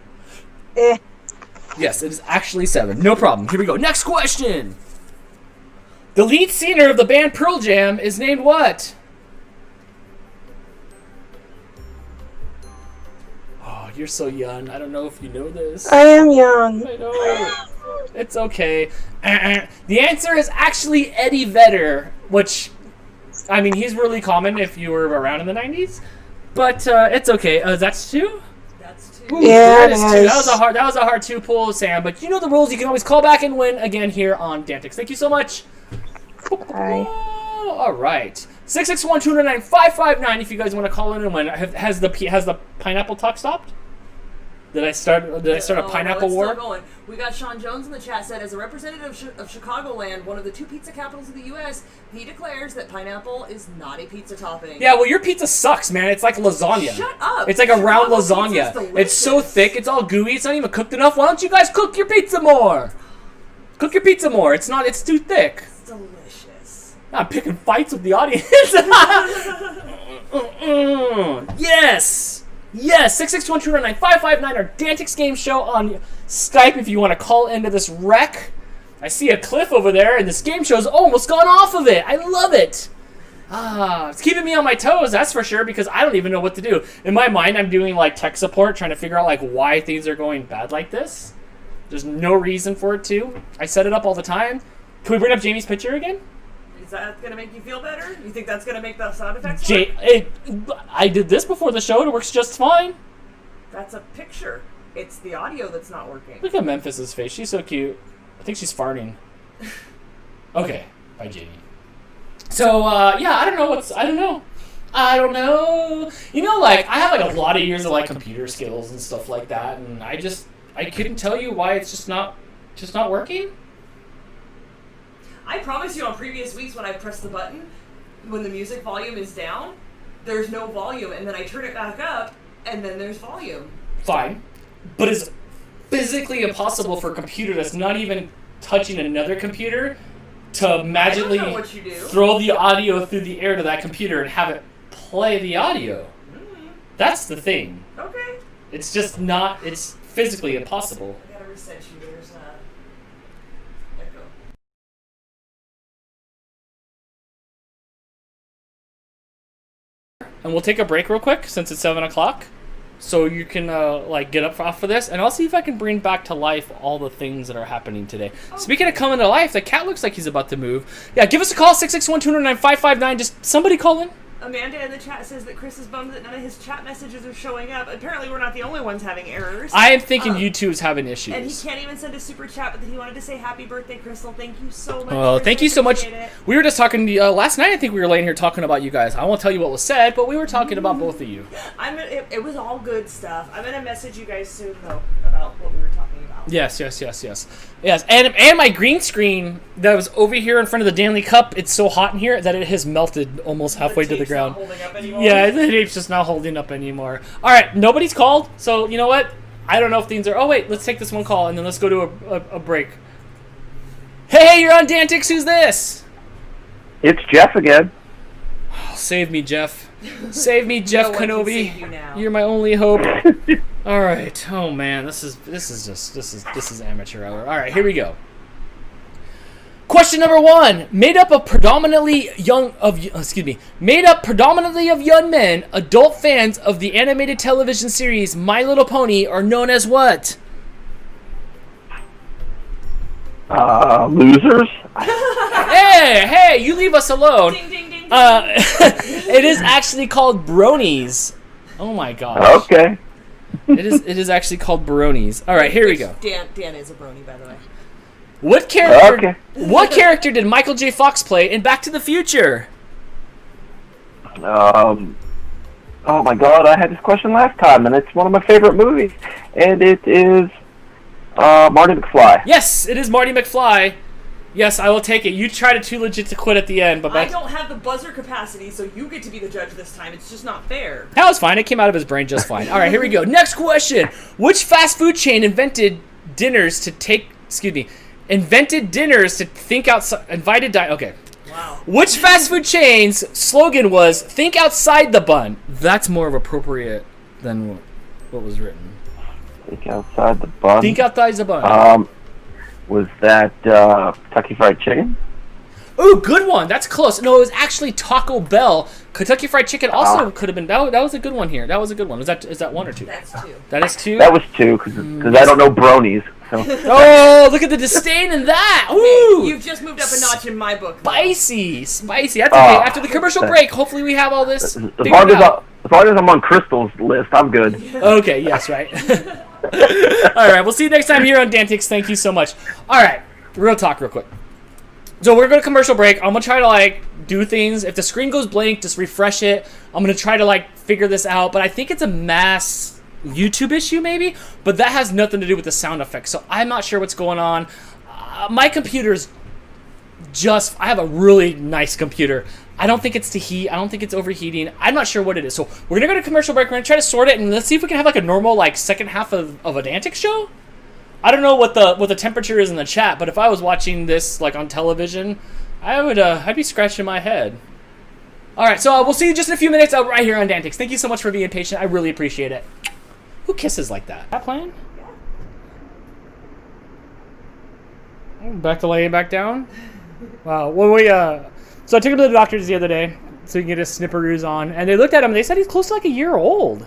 Yes, it is actually 7. No problem. Here we go. Next question. The lead singer of the band Pearl Jam is named what? Oh, you're so young. I don't know if you know this. I am young. I know. It's okay. The answer is actually Eddie Vedder, which, I mean, he's really common if you were around in the 90s. But it's okay. That's 2? That's 2. Yeah, that is 2. That was a hard 2 pull, Sam. But you know the rules. You can always call back and win again here on DANtics. Thank you so much. Bye. Oh, all right. 661-209-559 if you guys want to call in and win. Has the pineapple talk stopped? Did I start a pineapple it's war? Still going. We got Sean Jones in the chat said, as a representative of Chicagoland, one of the 2 pizza capitals of the U.S., he declares that pineapple is not a pizza topping. Yeah, well, your pizza sucks, man. It's like lasagna. Shut up. It's like a round Chicago lasagna. pizza's It's so delicious. thick. It's all gooey. It's not even cooked enough. Why don't you guys cook your pizza more? Cook your pizza more. It's too thick. It's delicious. I'm picking fights with the audience. Yes! Yes! 661-209-559, our DANtics game show on Skype if you want to call into this wreck. I see a cliff over there, and this game show's almost gone off of it. I love it. It's keeping me on my toes, that's for sure, because I don't even know what to do. In my mind, I'm doing like tech support, trying to figure out like why things are going bad like this. There's no reason for it to. I set it up all the time. Can we bring up Jamie's picture again? Is that going to make you feel better? You think that's going to make the sound effects work? I did this before the show. It works just fine. That's a picture. It's the audio that's not working. Look at Memphis's face. She's so cute. I think she's farting. Okay. Bye, Jamie. So, yeah, I don't know. You know, like, I have, like, a lot of years of, like, computer skills and stuff like that, and I couldn't tell you why it's just not working. I promise you on previous weeks when I press the button, when the music volume is down, there's no volume, and then I turn it back up, and then there's volume. Fine. But it's physically impossible for a computer that's not even touching another computer to magically throw the audio through the air to that computer and have it play the audio. Mm-hmm. That's the thing. Okay. It's just not, it's physically impossible. I gotta reset you. There's echo. And we'll take a break real quick since it's 7 o'clock. So you can like get up off for this, and I'll see if I can bring back to life all the things that are happening today. Oh. Speaking of coming to life, the cat looks like he's about to move. Yeah, give us a call, 661-209-559. Just somebody call in. Amanda in the chat says that Chris is bummed that none of his chat messages are showing up. Apparently we're not the only ones having errors. I am thinking YouTube's having issues. And he can't even send a super chat, but he wanted to say happy birthday, Crystal. Thank you so much. Well, thank you so much. We were just talking last night. I think we were laying here talking about you guys. I won't tell you what was said, but we were talking about both of you. It was all good stuff. I'm going to message you guys soon, though, about what we were talking about. Yes. And my green screen that was over here in front of the Danley Cup, it's so hot in here that it has melted almost halfway to the ground. Not holding up anymore. Yeah, the tape's just not holding up anymore. All right, nobody's called, so you know what? I don't know if things are... Oh, wait, let's take this one call, and then let's go to a break. Hey, you're on DANtics. Who's this? It's Jeff again. Oh, save me, Jeff. Save me, Jeff Kenobi. You You're my only hope. All right. Oh man, this is amateur hour. All right, here we go. Question number 1: made up predominantly of young men, adult fans of the animated television series My Little Pony are known as what? Losers. Hey, you leave us alone. Ding, ding, ding, ding. It is actually called bronies. Oh my gosh. Okay. It is actually called bronies. All right, here we go. Dan is a brony, by the way. What character did Michael J. Fox play in Back to the Future? Oh my God, I had this question last time, and it's one of my favorite movies, and it is Marty McFly. Yes, it is Marty McFly. Yes, I will take it. You tried it too legit to quit at the end, but I don't have the buzzer capacity, so you get to be the judge this time. It's just not fair. that was fine. It came out of his brain just fine. All right, here we go. Next question. Which fast food chain invented dinners to think outside, okay. Wow. Which fast food chain's slogan was think outside the bun? That's more appropriate than what was written. Think outside the bun. Think outside the bun. Was that Kentucky Fried Chicken? Ooh, good one. That's close. No, it was actually Taco Bell. Kentucky Fried Chicken also could have been. That was a good one here. That was a good one. Is that one or two? That's two. That is two? That was two, because I don't know bronies. So. Oh, look at the disdain in that. Ooh. You've just moved up a notch in my book. Spicy. That's okay. After the commercial break, hopefully we have all this As figured long out. as I'm on Crystal's list, I'm good. Okay, yes, right. All right, we'll see you next time here on DANtics. Thank you so much. All right, real talk real quick. So we're going to commercial break. I'm going to try to, do things. If the screen goes blank, just refresh it. I'm going to try to, figure this out. But I think it's a mass YouTube issue, maybe. But that has nothing to do with the sound effects. So I'm not sure what's going on. My computer's I have a really nice computer. I don't think it's the heat. I don't think it's overheating. I'm not sure what it is. So we're going to go to commercial break. We're going to try to sort it. And let's see if we can have, a normal, second half of a DANtics show. I don't know what the temperature is in the chat, but if I was watching this on television, I'd be scratching my head. All right, so we'll see you just in a few minutes right here on DANtics. Thank you so much for being patient. I really appreciate it. Who kisses like that? Is that playing? Back to laying back down. Wow. Well, so I took him to the doctors the other day so he can get his snipperoos on, and they looked at him and they said he's close to a year old.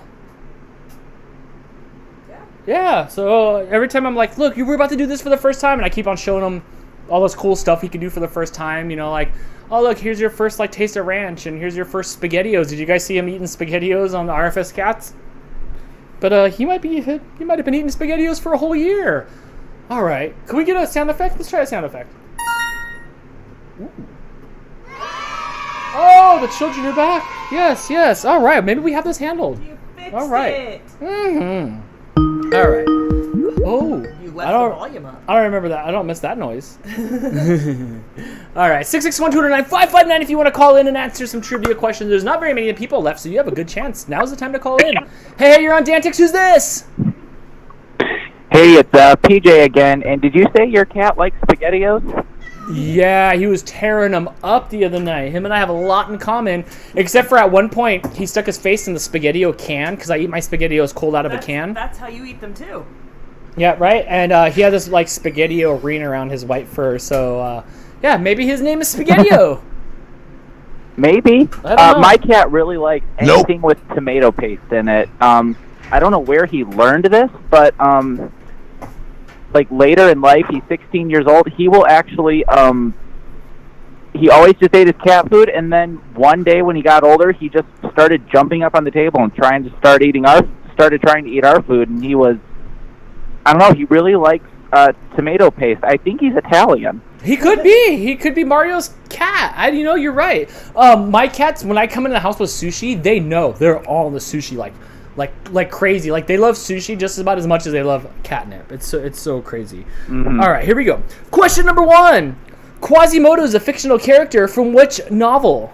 Yeah, so every time I'm like, look, you were about to do this for the first time, and I keep on showing him all this cool stuff he can do for the first time, oh, look, here's your first, taste of ranch, and here's your first SpaghettiOs. Did you guys see him eating SpaghettiOs on the RFS Cats? But he might have been eating SpaghettiOs for a whole year. All right, can we get a sound effect? Let's try a sound effect. Ooh. Oh, the children are back. Yes. All right, maybe we have this handled. You fixed all right. it. Mm-hmm. All right. Oh, you left the volume up. I don't remember that. I don't miss that noise. All right, 661-209-559 if you want to call in and answer some trivia questions. There's not very many people left, so you have a good chance. Now's the time to call in. Hey, you're on DANtics. Who's this? Hey, it's PJ again. And did you say your cat likes SpaghettiOs? Yeah, he was tearing them up the other night. Him and I have a lot in common, except for at one point, he stuck his face in the SpaghettiO can, because I eat my SpaghettiOs cold out of a can. That's how you eat them, too. Yeah, right? And he had this, SpaghettiO ring around his white fur, so, yeah, maybe his name is SpaghettiO. Maybe. My cat really likes anything with tomato paste in it. I don't know where he learned this, but, later in life, he's 16 years old, he will actually, he always just ate his cat food, and then one day when he got older, he just started jumping up on the table and started trying to eat our food, and he was, I don't know, he really likes tomato paste. I think he's Italian. He could be. He could be Mario's cat. You're right. My cats, when I come into the house with sushi, they know. They're all in the sushi, like crazy. They love sushi just about as much as they love catnip. It's so crazy. Mm-hmm. All right, here we go. Question number 1. Quasimodo is a fictional character from which novel?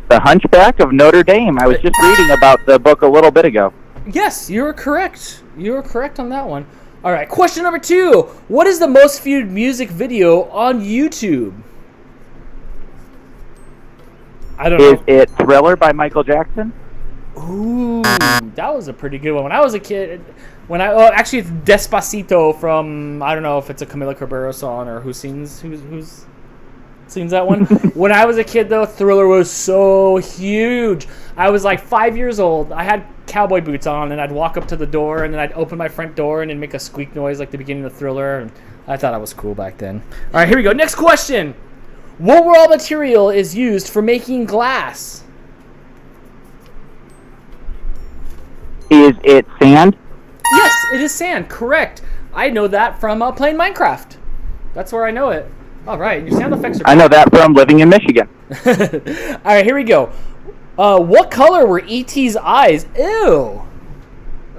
The Hunchback of Notre Dame. I was just reading about the book a little bit ago. Yes, you were correct. You were correct on that one. All right, question number 2. What is the most viewed music video on YouTube? I don't know. Is it Thriller by Michael Jackson? Ooh, that was a pretty good one. When I was a kid, actually it's Despacito from, I don't know if it's a Camila Cabello song or who sings that one. When I was a kid though, Thriller was so huge. I was 5 years old. I had cowboy boots on and I'd walk up to the door and then I'd open my front door and it'd make a squeak noise like the beginning of Thriller, and I thought I was cool back then. All right, here we go. Next question. What raw material is used for making glass? Is it sand? Yes, it is sand. Correct. I know that from playing Minecraft. That's where I know it. All right, your sound effects are I know that from living in Michigan. All right, here we go. What color were E.T.'s eyes? Ew.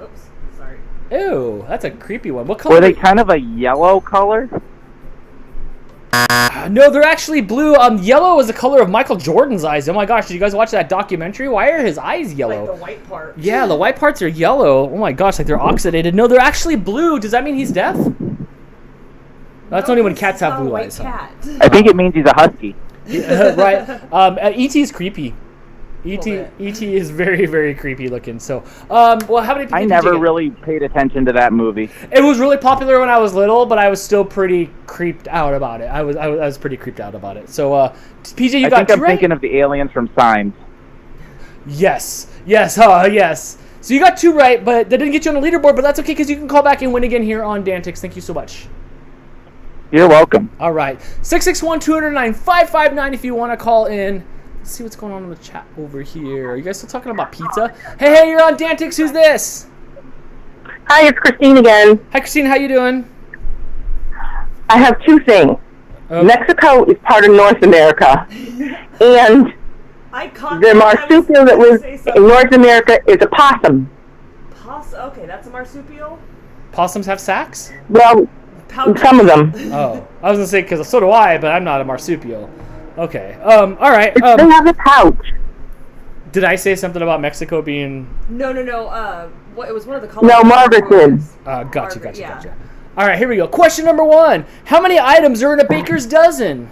Oops, sorry. Ew, that's a creepy one. What color? Were they kind of a yellow color? No, they're actually blue. Yellow is the color of Michael Jordan's eyes. Oh my gosh, did you guys watch that documentary? Why are his eyes yellow? Like the white part. Yeah, the white parts are yellow. Oh my gosh, like they're oxidated. No, they're actually blue. Does that mean he's deaf? That's only when cats have blue eyes. Cat. I think it means he's a husky. Right. E.T. is creepy. E.T. is very, very creepy looking. So, well, how many people I did never you get? really paid attention to that movie. It was really popular when I was little, but I was still pretty creeped out about it. I was pretty creeped out about it. So, PJ, you I got think two I'm right? thinking of the aliens from Signs. Yes. Yes. So you got 2 right, but that didn't get you on the leaderboard, but that's okay because you can call back and win again here on DANtics. Thank you so much. You're welcome. All right. 661-209-559 if you want to call in. Let's see what's going on in the chat over here. Are you guys still talking about pizza? Hey, you're on DANtics. Who's this? Hi, it's Christine again. Hi, Christine. How you doing? I have 2 things. Mexico is part of North America, and I caught the marsupial that lives in North America is a possum. Okay, that's a marsupial. Possums have sacks? Well, some of them. Oh, I was gonna say because so do I, but I'm not a marsupial. Okay. All right. They have a pouch. Did I say something about Mexico being? No. What? It was one of the colors. No, Margaret did. Gotcha. All right, here we go. Question number 1: how many items are in a baker's dozen?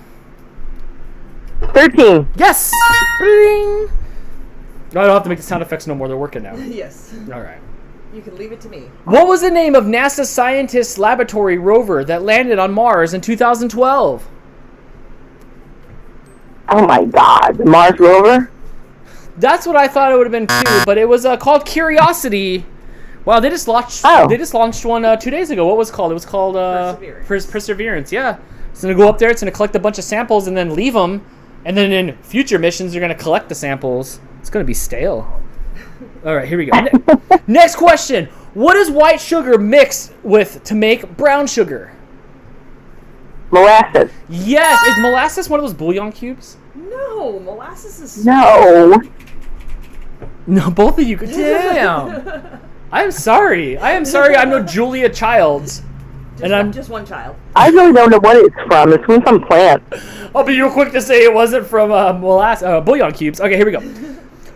13. Yes. Bing. No, I don't have to make the sound effects no more. They're working now. Yes. All right. You can leave it to me. What was the name of NASA scientist laboratory rover that landed on Mars in 2012? Oh my God, the Mars rover? That's what I thought it would have been too, but it was called Curiosity. Wow, they just launched. They just launched one 2 days ago. What was it called? It was called Perseverance. Yeah, it's gonna go up there. It's gonna collect a bunch of samples and then leave them, and then in future missions, they're gonna collect the samples. It's gonna be stale. All right, here we go. Next question: what is white sugar mixed with to make brown sugar? Molasses. Yes. Is molasses one of those bouillon cubes? No, molasses is. No. No, both of you. Damn. I'm sorry. I'm no Julia Childs. Just one child. I really don't know what it's from. It's from some plant. Oh, but you were quick to say it wasn't from bouillon cubes. Okay, here we go.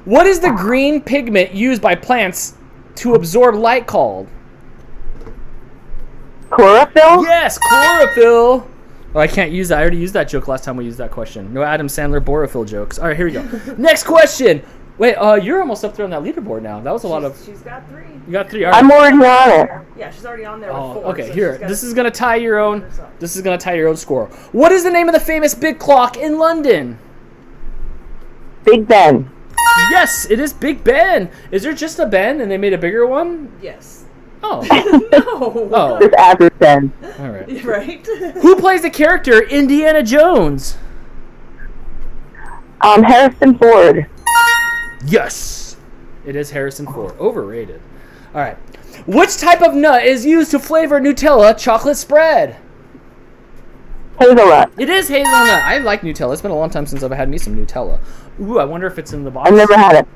What is the green pigment used by plants to absorb light called? Chlorophyll? Yes, chlorophyll. Oh, I can't use that. I already used that joke last time we used that question. No Adam Sandler Borophyll jokes. All right, here we go. Next question. Wait, you're almost up there on that leaderboard now. That was a lot of... She's got 3. You got 3. All right. I'm already on it. Yeah, she's already on there with 4. Okay, so here. This is going to tie your own... This is going to tie your own score. What is the name of the famous big clock in London? Big Ben. Yes, it is Big Ben. Is there just a Ben and they made a bigger one? Yes. Oh. No. Oh. It's average Ben. All right. Right? Who plays the character Indiana Jones? Harrison Ford. Yes. It is Harrison Ford. Overrated. All right. Which type of nut is used to flavor Nutella chocolate spread? Hazelnut. It is hazelnut. I like Nutella. It's been a long time since I've had me some Nutella. Ooh, I wonder if it's in the box. I've never had it.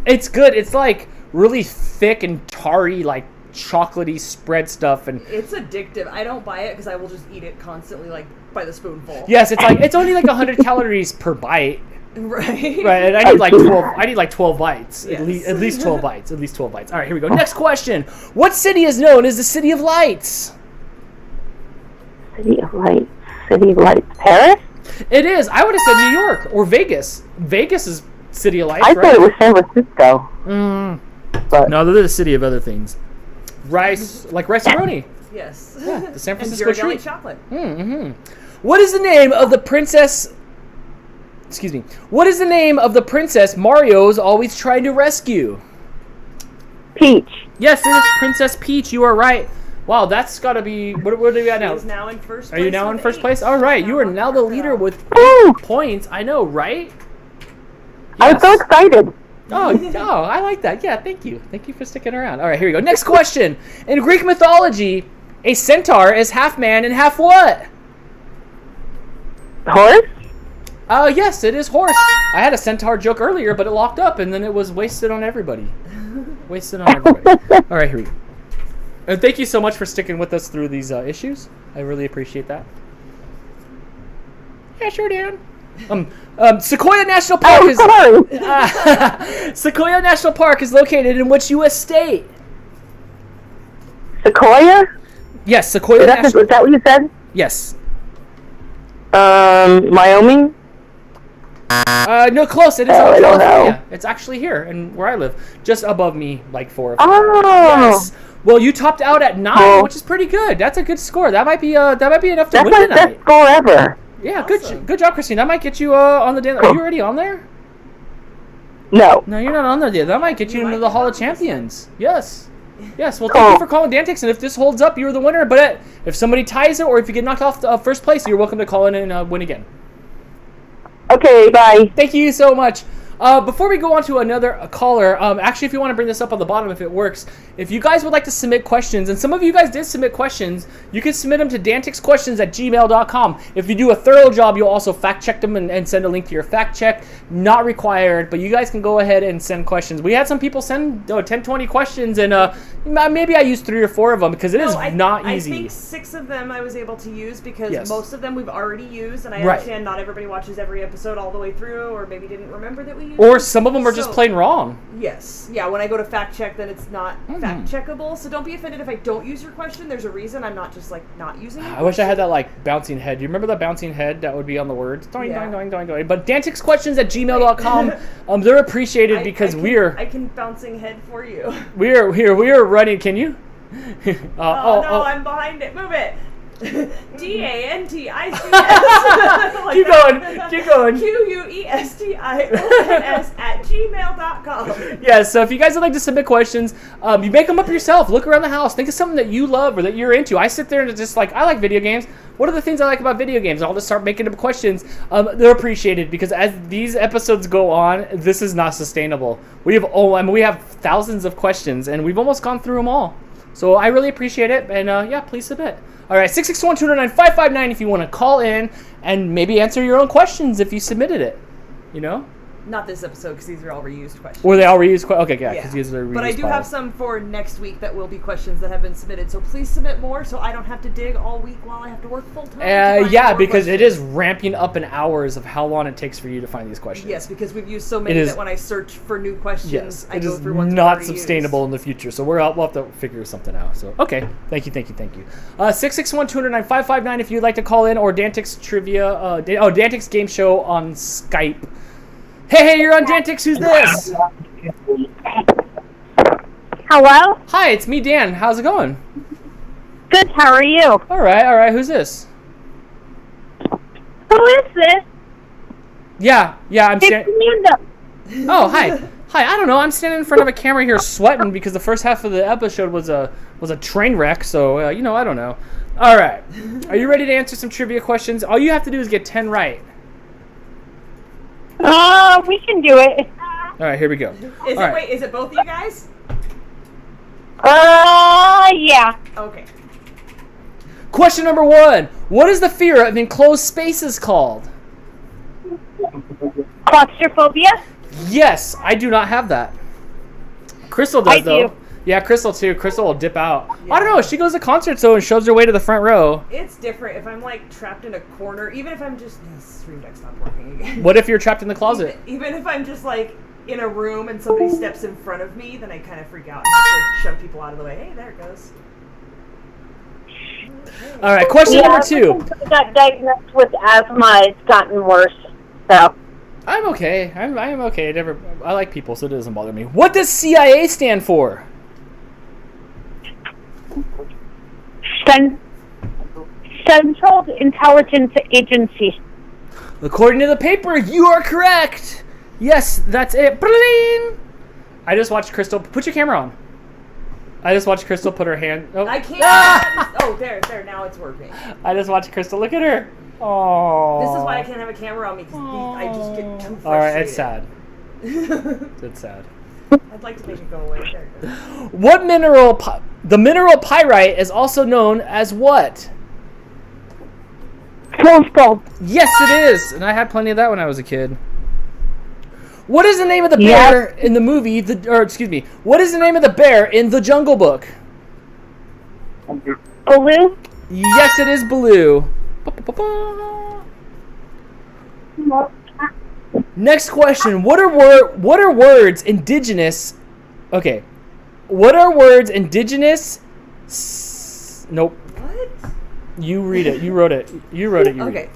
It's good. It's like really thick and tarry, like chocolatey spread stuff, and it's addictive. I don't buy it because I will just eat it constantly, like by the spoonful. Yes, it's only like 100 calories per bite. Right. Right, and I need like 12. I need like 12 bites. Yes. At least 12 bites. At least 12 bites. All right, here we go. Next question: what city is known as the City of Lights? City of Lights. City of Lights. Paris? It is. I would have said New York or Vegas. Vegas is City of Lights, I right? thought it was San Francisco. But No, they're the city of other things. Rice, like rice-a-roni. Yes. Yeah, the San Francisco and Ghirardelli treat. chocolate. What is the name of the princess? Excuse me. What is the name of the princess Mario's always trying to rescue? Peach. Yes, it is Princess Peach. You are right. Wow, that's got to be... What are we at now? She's now in first place. Are you now in with first 8. place? All right, you are now the leader with Woo! 8 points. I know, right? I'm so excited. Oh, I like that. Yeah, thank you. Thank you for sticking around. All right, here we go. Next question. In Greek mythology, a centaur is half man and half what? Horse? Oh, yes, it is horse. I had a centaur joke earlier, but it locked up, and then it was wasted on everybody. Wasted on everybody. All right, here we go. And thank you so much for sticking with us through these issues. I really appreciate that. Yeah, sure, Dan. Sequoia National Park is Sequoia National Park is located in which U.S. state? Sequoia? Yes, Sequoia Is National. that what you said? Yes. Wyoming? No, close. It is I in don't California. know. It's actually here, and where I live, just above me, like 4 or 5. Oh. Yes. Well, you topped out at 9, which is pretty good. That's a good score. That might be enough to That's win my tonight. best score ever. Yeah, Awesome. good job, Christine. That might get you on the Dan. Are you already on there? No. No, you're not on there yet. That might get you into the Hall of Champions. Yes. Yes. Well, thank Cool. you for calling DANtics, and if this holds up, you're the winner. But if somebody ties it, or if you get knocked off first place, you're welcome to call in and win again. Okay, bye. Thank you so much. Before we go on to another caller, actually, if you want to bring this up on the bottom, if it works, if you guys would like to submit questions, and some of you guys did submit questions, you can submit them to danticsquestions@gmail.com. If you do a thorough job, you'll also fact check them and send a link to your fact check. Not required, but you guys can go ahead and send questions. We had some people send 10, 20 questions, and maybe I used 3 or 4 of them because it is not easy. I think 6 of them I was able to use because Yes. most of them we've already used, and I Right. understand not everybody watches every episode all the way through, or maybe didn't remember that we used Or them. some of them are just So- plain wrong. Yes. Yeah, when I go to fact check, then it's not Mm-hmm. fact checkable. So don't be offended if I don't use your question. There's a reason. I'm not just like not using it. I wish I had that like bouncing head. Do you remember that bouncing head that would be on the words? Doing, Yeah. doing, doing, doing, doing. But danticsquestions@gmail.com, they're appreciated because I can bouncing head for you. we are running. Can you? I'm behind it. Move it. DANTICS. Keep going. Keep going. QUESTIONS@gmail.com. Yeah, so if you guys would like to submit questions, you make them up yourself. Look around the house. Think of something that you love or that you're into. I sit there and just like, I like video games. What are the things I like about video games? I'll just start making up questions. They're appreciated because as these episodes go on, this is not sustainable. We have thousands of questions and we've almost gone through them all. So I really appreciate it, and yeah, please submit. All right, 661-209-559 if you want to call in and maybe answer your own questions if you submitted it, you know? Not this episode because these are all reused questions. Or they all reused okay, yeah, because these are reused. But I do have some for next week that will be questions that have been submitted. So please submit more so I don't have to dig all week while I have to work full time. Yeah, because it is ramping up in hours of how long it takes for you to find these questions. Yes, because we've used so many that when I search for new questions, I it go is through ones we've not already sustainable in the future. So we'll have to figure something out. So okay, thank you. 661-209-559 if you'd like to call in, or DANtics trivia. DANtics game show on Skype. Hey, you're on DANtics. Who's this? Hello? Hi, it's me, Dan. How's it going? Good, how are you? All right. Who's this? Who is this? Yeah, I'm It's standing. Amanda. Oh, hi. I don't know. I'm standing in front of a camera here sweating because the first half of the episode was a train wreck. So, I don't know. All right. Are you ready to answer some trivia questions? All you have to do is get 10 right. We can do it. All right, here we go. Is it both of you guys? Yeah. Okay. Question number 1. What is the fear of enclosed spaces called? Claustrophobia? Yes, I do not have that. Crystal does, I though. do. Yeah, Crystal, too. Crystal will dip out. I don't know. She goes to concerts, though, and shoves her way to the front row. It's different if I'm like trapped in a corner, even if I'm just Stream Deck stopped working again. What if you're trapped in the closet? Even if I'm just like in a room and somebody steps in front of me, then I kind of freak out and have to shove people out of the way. Hey, there it goes. All right, question number 2. Since I got diagnosed with asthma, it's gotten worse. So. I'm okay. I'm okay. I like people, so it doesn't bother me. What does CIA stand for? Central Intelligence Agency. According to the paper, you are correct. Yes, that's it. Bling! I just watched Crystal. Put your camera on. I just watched Crystal put her hand. Oh. I can't. Oh, there. Now it's working. I just watched Crystal. Look at her. Oh. This is why I can't have a camera on me because I just get too frustrated. All right, it's sad. It's sad. I'd like to make it go away. There it goes. What mineral? The mineral pyrite is also known as what? Gold. Yes, it is, and I had plenty of that when I was a kid. What is the name of the bear in the movie? What is the name of the bear in The Jungle Book? Baloo? Yes, it is Baloo. Next question. What are words indigenous? Okay. What are words indigenous? Nope. What? You read it. You wrote it. You read Okay. it.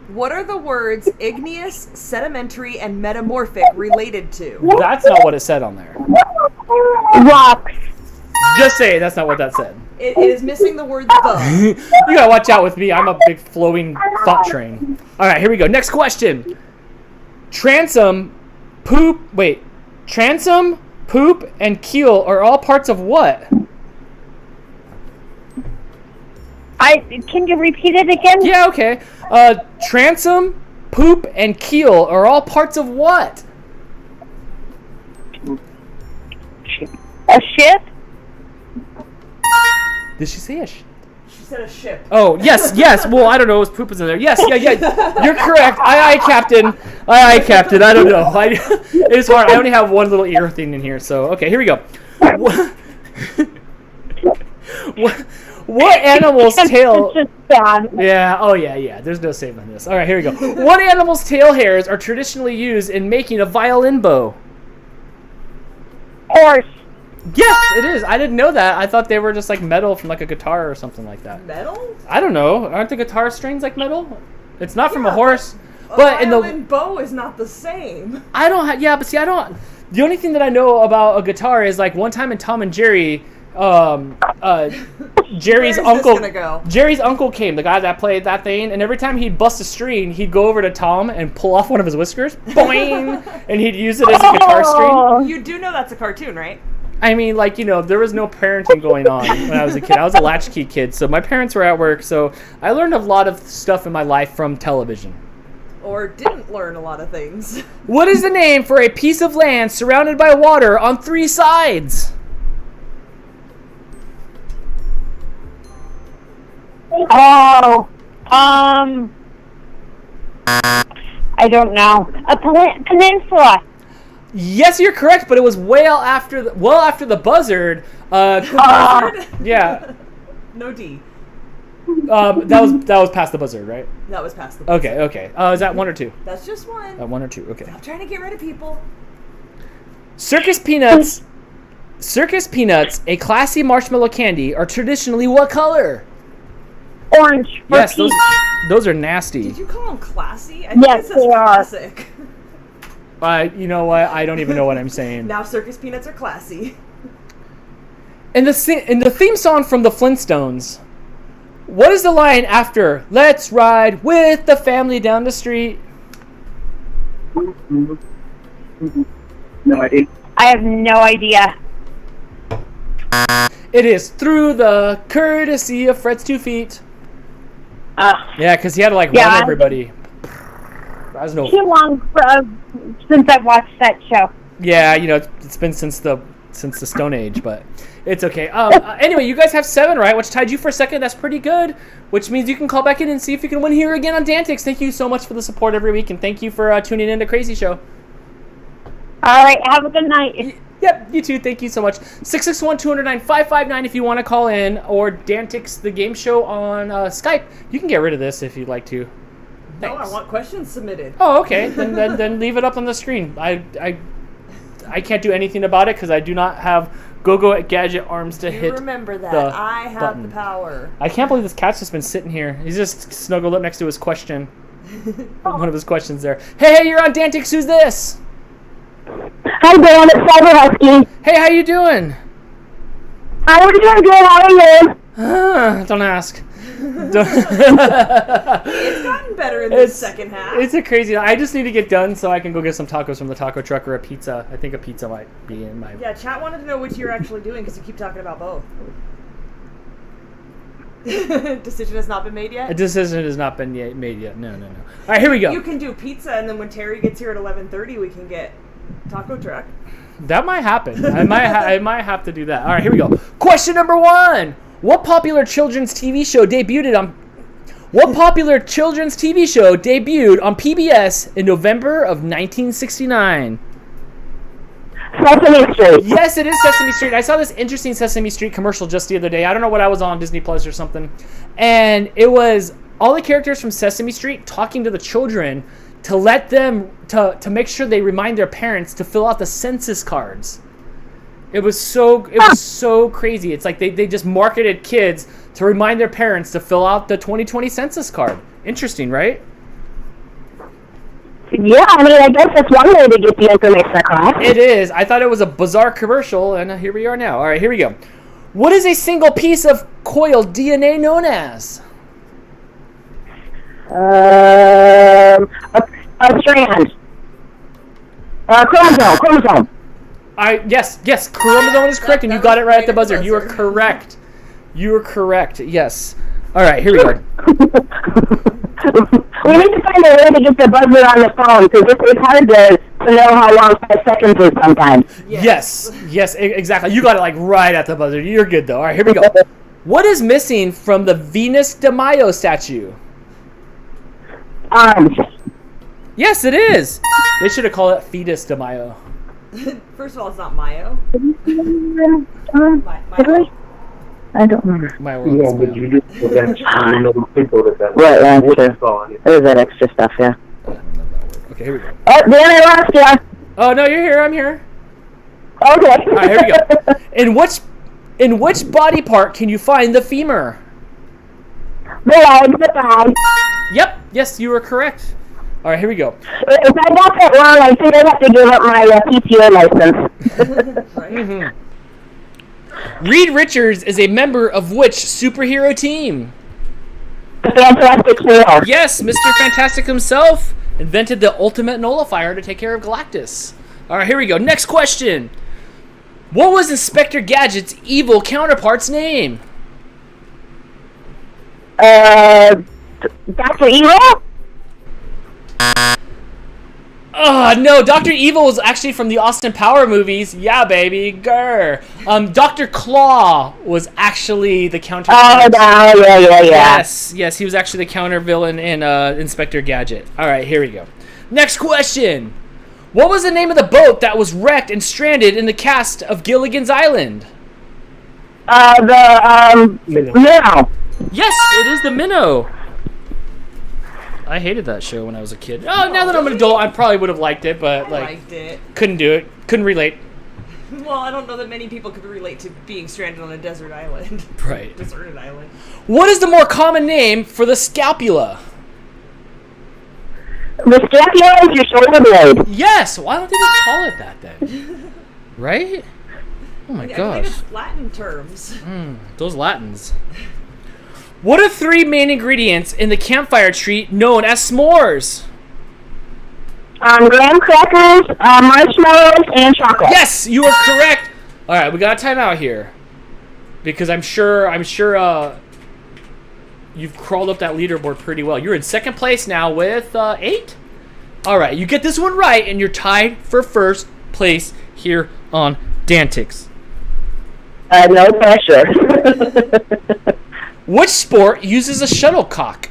What are the words igneous, sedimentary, and metamorphic related to? That's not what it said on there. Rocks. Just say that's not what that said. It is missing the word the. You gotta watch out with me. I'm a big flowing thought train. All right, here we go. Next question. Transom, poop, and keel are all parts of what? Can you repeat it again? Yeah, okay. Transom, poop, and keel are all parts of what? A ship? Did she say a ship? She said a ship. Oh, yes. Well, I don't know. His poop is in there. Yes, yeah. You're correct. Aye, Captain. Aye, Captain. I don't know. It's hard. I only have one little ear thing in here, so... Okay, here we go. What animal's tail... Yeah, oh yeah. There's no saving this. All right, here we go. What animal's tail hairs are traditionally used in making a violin bow? Horse. Yes, it is. I didn't know that. I thought they were just like metal from like a guitar or something like that. Metal? I don't know. Aren't the guitar strings like metal? It's not from a horse. A But in violin bow is not the same. I don't have. Yeah, but see, I don't. The only thing that I know about a guitar is like one time in Tom and Jerry, Jerry's uncle. Jerry's uncle came, the guy that played that thing, and every time he'd bust a string, he'd go over to Tom and pull off one of his whiskers, boing, and he'd use it as a guitar string. You do know that's a cartoon, right? I mean, like, you know, there was no parenting going on when I was a kid. I was a latchkey kid, so my parents were at work, so I learned a lot of stuff in my life from television. Or didn't learn a lot of things. What is the name for a piece of land surrounded by water on 3 sides? Oh, I don't know. A peninsula. Yes, you're correct, but it was well after the buzzard. Yeah. No D. That was past the buzzard, right? That was past the buzzard. Okay. Is that 1 or 2? That's just 1. 1 or 2. Okay. I'm trying to get rid of people. Circus peanuts, a classy marshmallow candy, are traditionally what color? Orange. Yes, those are nasty. Did you call them classy? I think Yes, it says they are. classic. You know what? I don't even know what I'm saying. Now circus peanuts are classy. In the theme song from the Flintstones, what is the line after "Let's ride with the family down the street"? No idea. I have no idea. It is "Through the courtesy of Fred's 2 feet." Yeah, because he had to run everybody. That was too long since I watched that show. Yeah, you know, it's been since the Stone Age, but it's okay. Anyway, you guys have 7 right, which tied you for second. That's pretty good, which means you can call back in and see if you can win here again on DANtics. Thank you so much for the support every week, and thank you for tuning in to Crazy Show. All right, have a good night. Yep, you too. Thank you so much. 661-209-559 if you want to call in, or DANtics, the game show on Skype. You can get rid of this if you'd like to. No, Thanks. I want questions submitted. Oh, okay. then leave it up on the screen. I can't do anything about it because I do not have Go-Go Gadget arms to hit. Remember that. The I have button. the power. I can't believe this cat's just been sitting here. He's just snuggled up next to his question. One of his questions there. Hey, you're on DANtics. Who's this? Hi, Dan. It's Cyber Husky. Hey, how you doing? How are you doing? Good. How are you? Don't ask. It's gotten better in the second half. It's a crazy. I just need to get done so I can go get some tacos from the taco truck or a pizza. I think a pizza might be in my. Yeah, chat wanted to know what you're actually doing because you keep talking about both. Decision has not been made yet? A decision has not been made yet. No. All right, here we go. You can do pizza, and then when Terry gets here at 11:30, we can get taco truck. That might happen. I might have to do that. All right, here we go. Question number 1. What popular children's TV show debuted on PBS in November of 1969? Sesame Street. Yes, it is Sesame Street. I saw this interesting Sesame Street commercial just the other day. I don't know what I was on, Disney Plus or something. And it was all the characters from Sesame Street talking to the children to let them to make sure they remind their parents to fill out the census cards. It was so crazy. It's like they just marketed kids to remind their parents to fill out the 2020 census card. Interesting, right? Yeah, I mean, I guess that's one way to get the information across. It is. I thought it was a bizarre commercial, and here we are now. All right, here we go. What is a single piece of coiled DNA known as? A strand. Chromosome. Yes, chromosome is correct, and you got it right at the buzzer. You are correct. You are correct. Yes. All right, here we go. We need to find a way to get the buzzer on the phone because it's hard to know how long 5 seconds is sometimes. Yes, exactly. You got it like right at the buzzer. You're good though. All right, here we go. What is missing from the Venus de Mayo statue? Arms. Yes, it is. They should have called it Fetus de Mayo. First of all, it's not Mayo. I don't remember. My world. Yeah, but you just Right, that's true. There's that extra stuff, yeah. Okay, here we go. Oh, Dan, I lost ya. Oh no, you're here. I'm here. Okay. All right, here we go. In which body part can you find the femur? The leg, the thigh. Yep. Yes, you are correct. All right, here we go. If I got that wrong, I think I have to give up my PTA license. Reed Richards is a member of which superhero team? The Fantastic Four. Yes, Mr. Fantastic himself invented the ultimate nullifier to take care of Galactus. All right, here we go. Next question. What was Inspector Gadget's evil counterpart's name? Dr. Evil? No, Dr. Evil was actually from the Austin Power movies. Yeah, baby, grr. Dr. Claw was actually the counter. Oh, no, yeah. Yes, he was actually the counter villain in Inspector Gadget. All right, here we go. Next question. What was the name of the boat that was wrecked and stranded in the cast of Gilligan's Island? Minnow. Yes, it is the Minnow. I hated that show when I was a kid. Oh, now that I'm an adult, I probably would have liked it, but I liked it. Couldn't do it. Couldn't relate. Well, I don't know that many people could relate to being stranded on a desert island. Right. Deserted island. What is the more common name for the scapula? The scapula is your shoulder blade. Yes. Why don't they just call it that then? Right? Oh my gosh. I think it's Latin terms. Those Latins. What are 3 main ingredients in the campfire treat known as s'mores? Graham crackers, marshmallows, and chocolate. Yes, you are correct. All right, we got a timeout here because I'm sure you've crawled up that leaderboard pretty well. You're in second place now with 8. All right, you get this one right, and you're tied for first place here on DANtics. No pressure. Which sport uses a shuttlecock?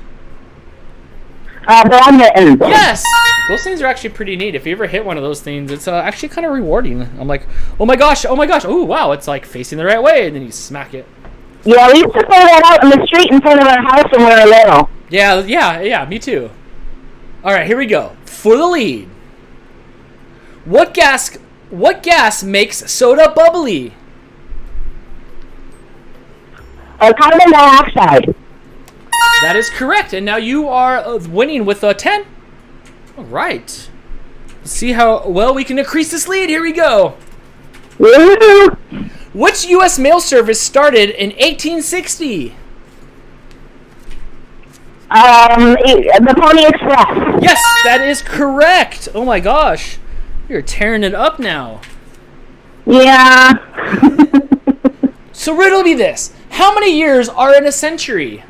Badminton. Yes! Those things are actually pretty neat. If you ever hit one of those things, it's actually kind of rewarding. I'm like, oh my gosh, oh wow, it's like facing the right way, and then you smack it. Yeah, we used to play that out in the street in front of our house when we were little. Yeah, me too. All right, here we go. For the lead. What gas makes soda bubbly? Carbon dioxide. That is correct, and now you are winning with 10. All right. Let's see how well we can increase this lead. Here we go. Woo-hoo. Which U.S. mail service started in 1860? The Pony Express. Yes, that is correct. Oh my gosh. You're tearing it up now. Yeah. So riddle me this. How many years are in a century?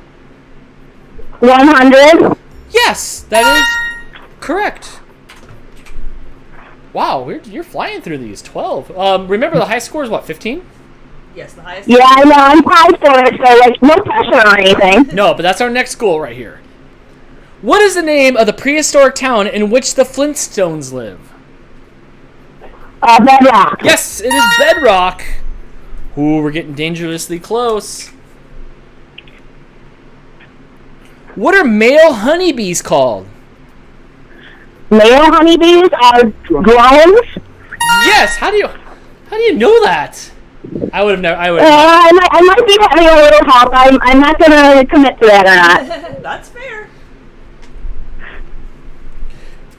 100. Yes, that is correct. Wow, you're flying through these. 12. Remember the high score is what, 15? Yes, the highest. Yeah, I know. I'm tied for it, so like no pressure or anything. No, but that's our next goal right here. What is the name of the prehistoric town in which the Flintstones live? Bedrock. Yes, it is Bedrock. Ooh, we're getting dangerously close. What are male honeybees called? Male honeybees are drones. Yes. How do you know that? I would have never. I might be having a little help. I'm not going to commit to that or not. That's fair.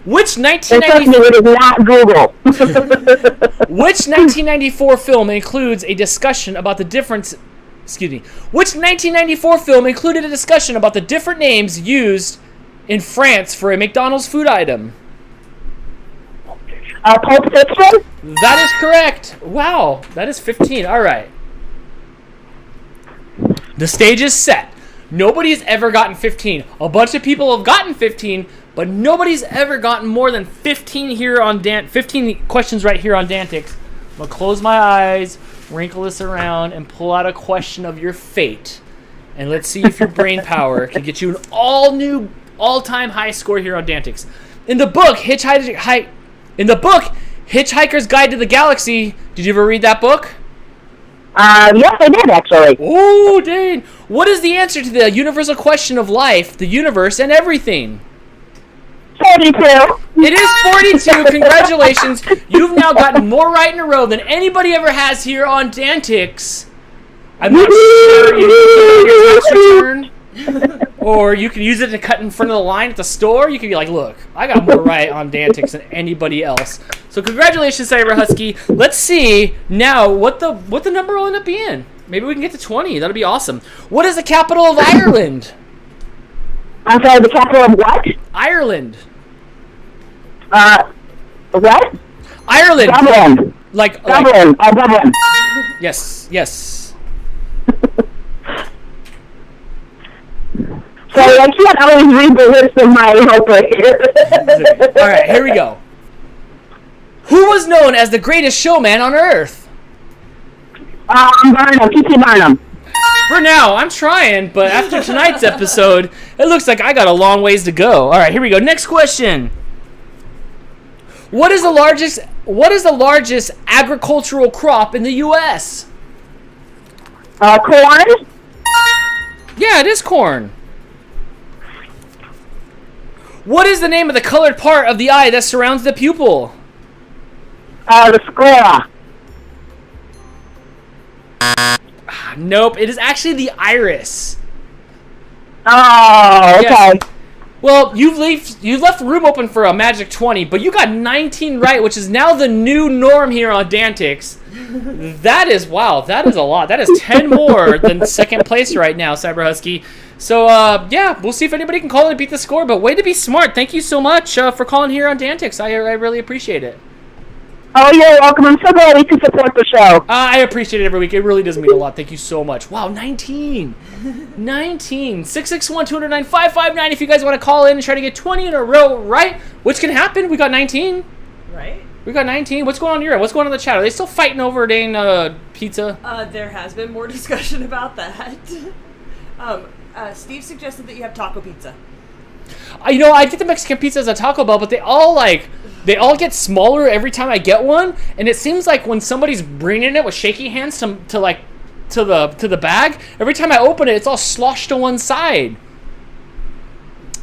Which And trust me, it is not Google. Which 1994 film includes a discussion about the difference? Excuse me. Which 1994 film included a discussion about the different names used in France for a McDonald's food item? Pulp Fiction? That is correct. Wow, that is 15. All right. The stage is set. Nobody's ever gotten 15. A bunch of people have gotten 15, but nobody's ever gotten more than 15 here on 15 questions right here on DANtics. I'm gonna close my eyes, wrinkle this around, and pull out a question of your fate. And let's see if your brain power can get you an all-time high score here on DANtics. In the book Hitchhiker's Guide to the Galaxy, did you ever read that book? Yes, I did, actually. Oh, dang. What is the answer to the universal question of life, the universe, and everything? 42. It is 42. Congratulations. You've now gotten more right in a row than anybody ever has here on DANtics. I'm not sure you can get your tax return, or you can use it to cut in front of the line at the store. You can be like, look, I got more right on DANtics than anybody else. So congratulations, Cyber Husky. Let's see now what the number will end up being. Maybe we can get to 20. That'll be awesome. What is the capital of Ireland? I'm sorry, the capital of what? Ireland. What? Ireland. Dublin. Dublin. Dublin. Yes. Sorry, I can't always read the list of my helper here. All right, here we go. Who was known as the greatest showman on Earth? Barnum. P.T. Barnum. For now, I'm trying, but after tonight's episode, it looks like I got a long ways to go. All right, here we go. Next question. What is the largest agricultural crop in the U.S.? Corn? Yeah, it is corn. What is the name of the colored part of the eye that surrounds the pupil? The sclera. Nope, it is actually the iris. Oh, okay. Yes. Well, you left the room open for a magic 20, but you got 19 right, which is now the new norm here on DANtics. That is, wow, that is a lot. That is 10 more than second place right now, Cyber Husky. So, yeah, we'll see if anybody can call in and beat the score, but way to be smart. Thank you so much for calling here on DANtics. I really appreciate it. Oh, you're welcome. I'm so glad we can support the show. I appreciate it every week. It really does mean a lot. Thank you so much. Wow, 19. 19. 661-209-559 if you guys want to call in and try to get 20 in a row right, which can happen. We got 19. Right? We got 19. What's going on here? What's going on in the chat? Are they still fighting over dang pizza? There has been more discussion about that. Steve suggested that you have taco pizza. I get the Mexican pizza as a Taco Bell, but they all get smaller every time I get one, and it seems like when somebody's bringing it with shaky hands to the bag, every time I open it, it's all sloshed to one side.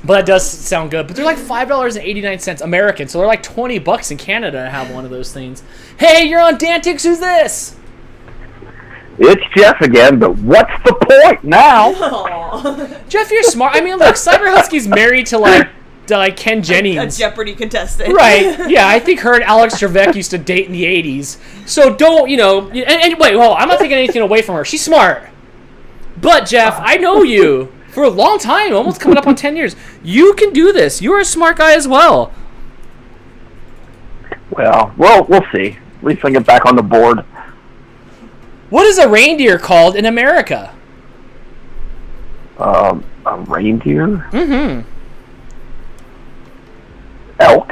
But that does sound good. But they're like $5.89 American, so they're like $20 in Canada to have one of those things. Hey, you're on DANtics. Who's this? It's Jeff again, but what's the point now? Aww. Jeff, you're smart. I mean, look, Cyber Husky's married to Ken Jennings. A Jeopardy contestant. Right. Yeah, I think her and Alex Trebek used to date in the 80s. So don't, and wait, well, I'm not taking anything away from her. She's smart. But, Jeff, I know you for a long time, almost coming up on 10 years. You can do this. You're a smart guy as well. Well, we'll see. At least I get back on the board. What is a reindeer called in America? A reindeer? Mm-hmm. Elk?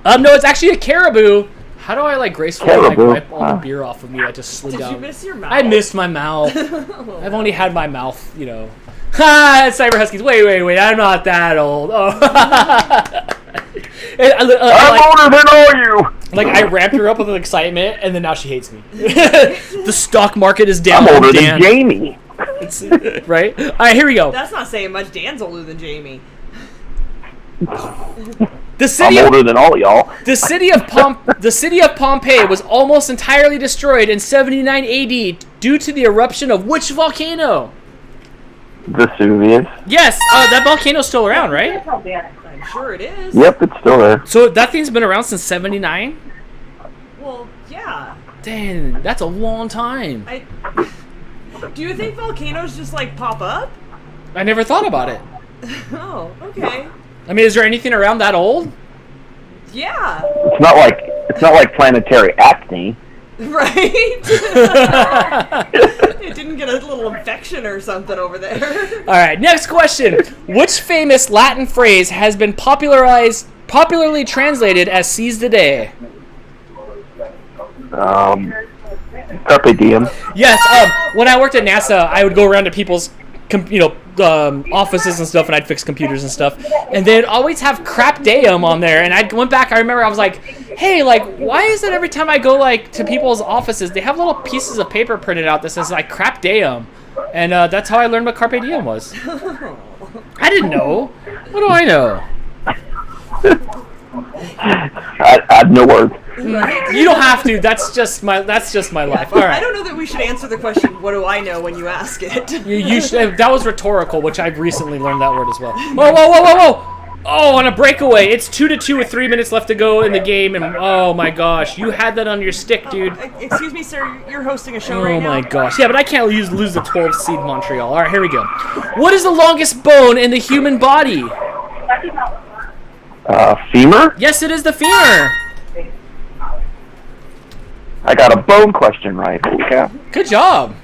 No, it's actually a caribou. How do I gracefully wipe all the beer off of me? I just slid down. Did you miss your mouth? I missed my mouth. I've only had my mouth, Ha! Cyber Huskies. Wait. I'm not that old. Oh. I'm older than all you. I ramped her up with excitement, and then now she hates me. The stock market is down. I'm older than Jamie. Right? All right, here we go. That's not saying much. Dan's older than Jamie. The city I'm older than all y'all. The city of Pompeii was almost entirely destroyed in 79 AD due to the eruption of which volcano? Vesuvius. Yes, that volcano's still around, right? I'm sure it is. Yep, it's still there. So that thing's been around since 79? Well, yeah. Dang, that's a long time. Do you think volcanoes just like pop up? I never thought about it. Oh, okay. I mean, is there anything around that old? Yeah. It's not like planetary acne. Right? It didn't get a little infection or something over there. All right, next question. Which famous Latin phrase has been popularly translated as "seize the day"? Carpe diem. Yes. When I worked at NASA, I would go around to people's, offices and stuff, and I'd fix computers and stuff, and they'd always have crap diem on there. And I went back. I remember I was like, "Hey, why is it every time I go to people's offices, they have little pieces of paper printed out that says crap diem?" And that's how I learned what carpe diem was. I didn't know. What do I know? I have no words. You don't have to. That's just my life. All right. I don't know that we should answer the question, what do I know, when you ask it. You should, that was rhetorical, which I've recently learned that word as well. Whoa. Oh, on a breakaway. It's 2-2 with 3 minutes left to go in the game, and oh my gosh, you had that on your stick, dude. Excuse me, sir, you're hosting a show right now? Oh my gosh. Yeah, but I can't lose the 12 seed Montreal. All right, here we go. What is the longest bone in the human body? Femur? Yes, it is the femur. I got a bone question right. Okay. Good job.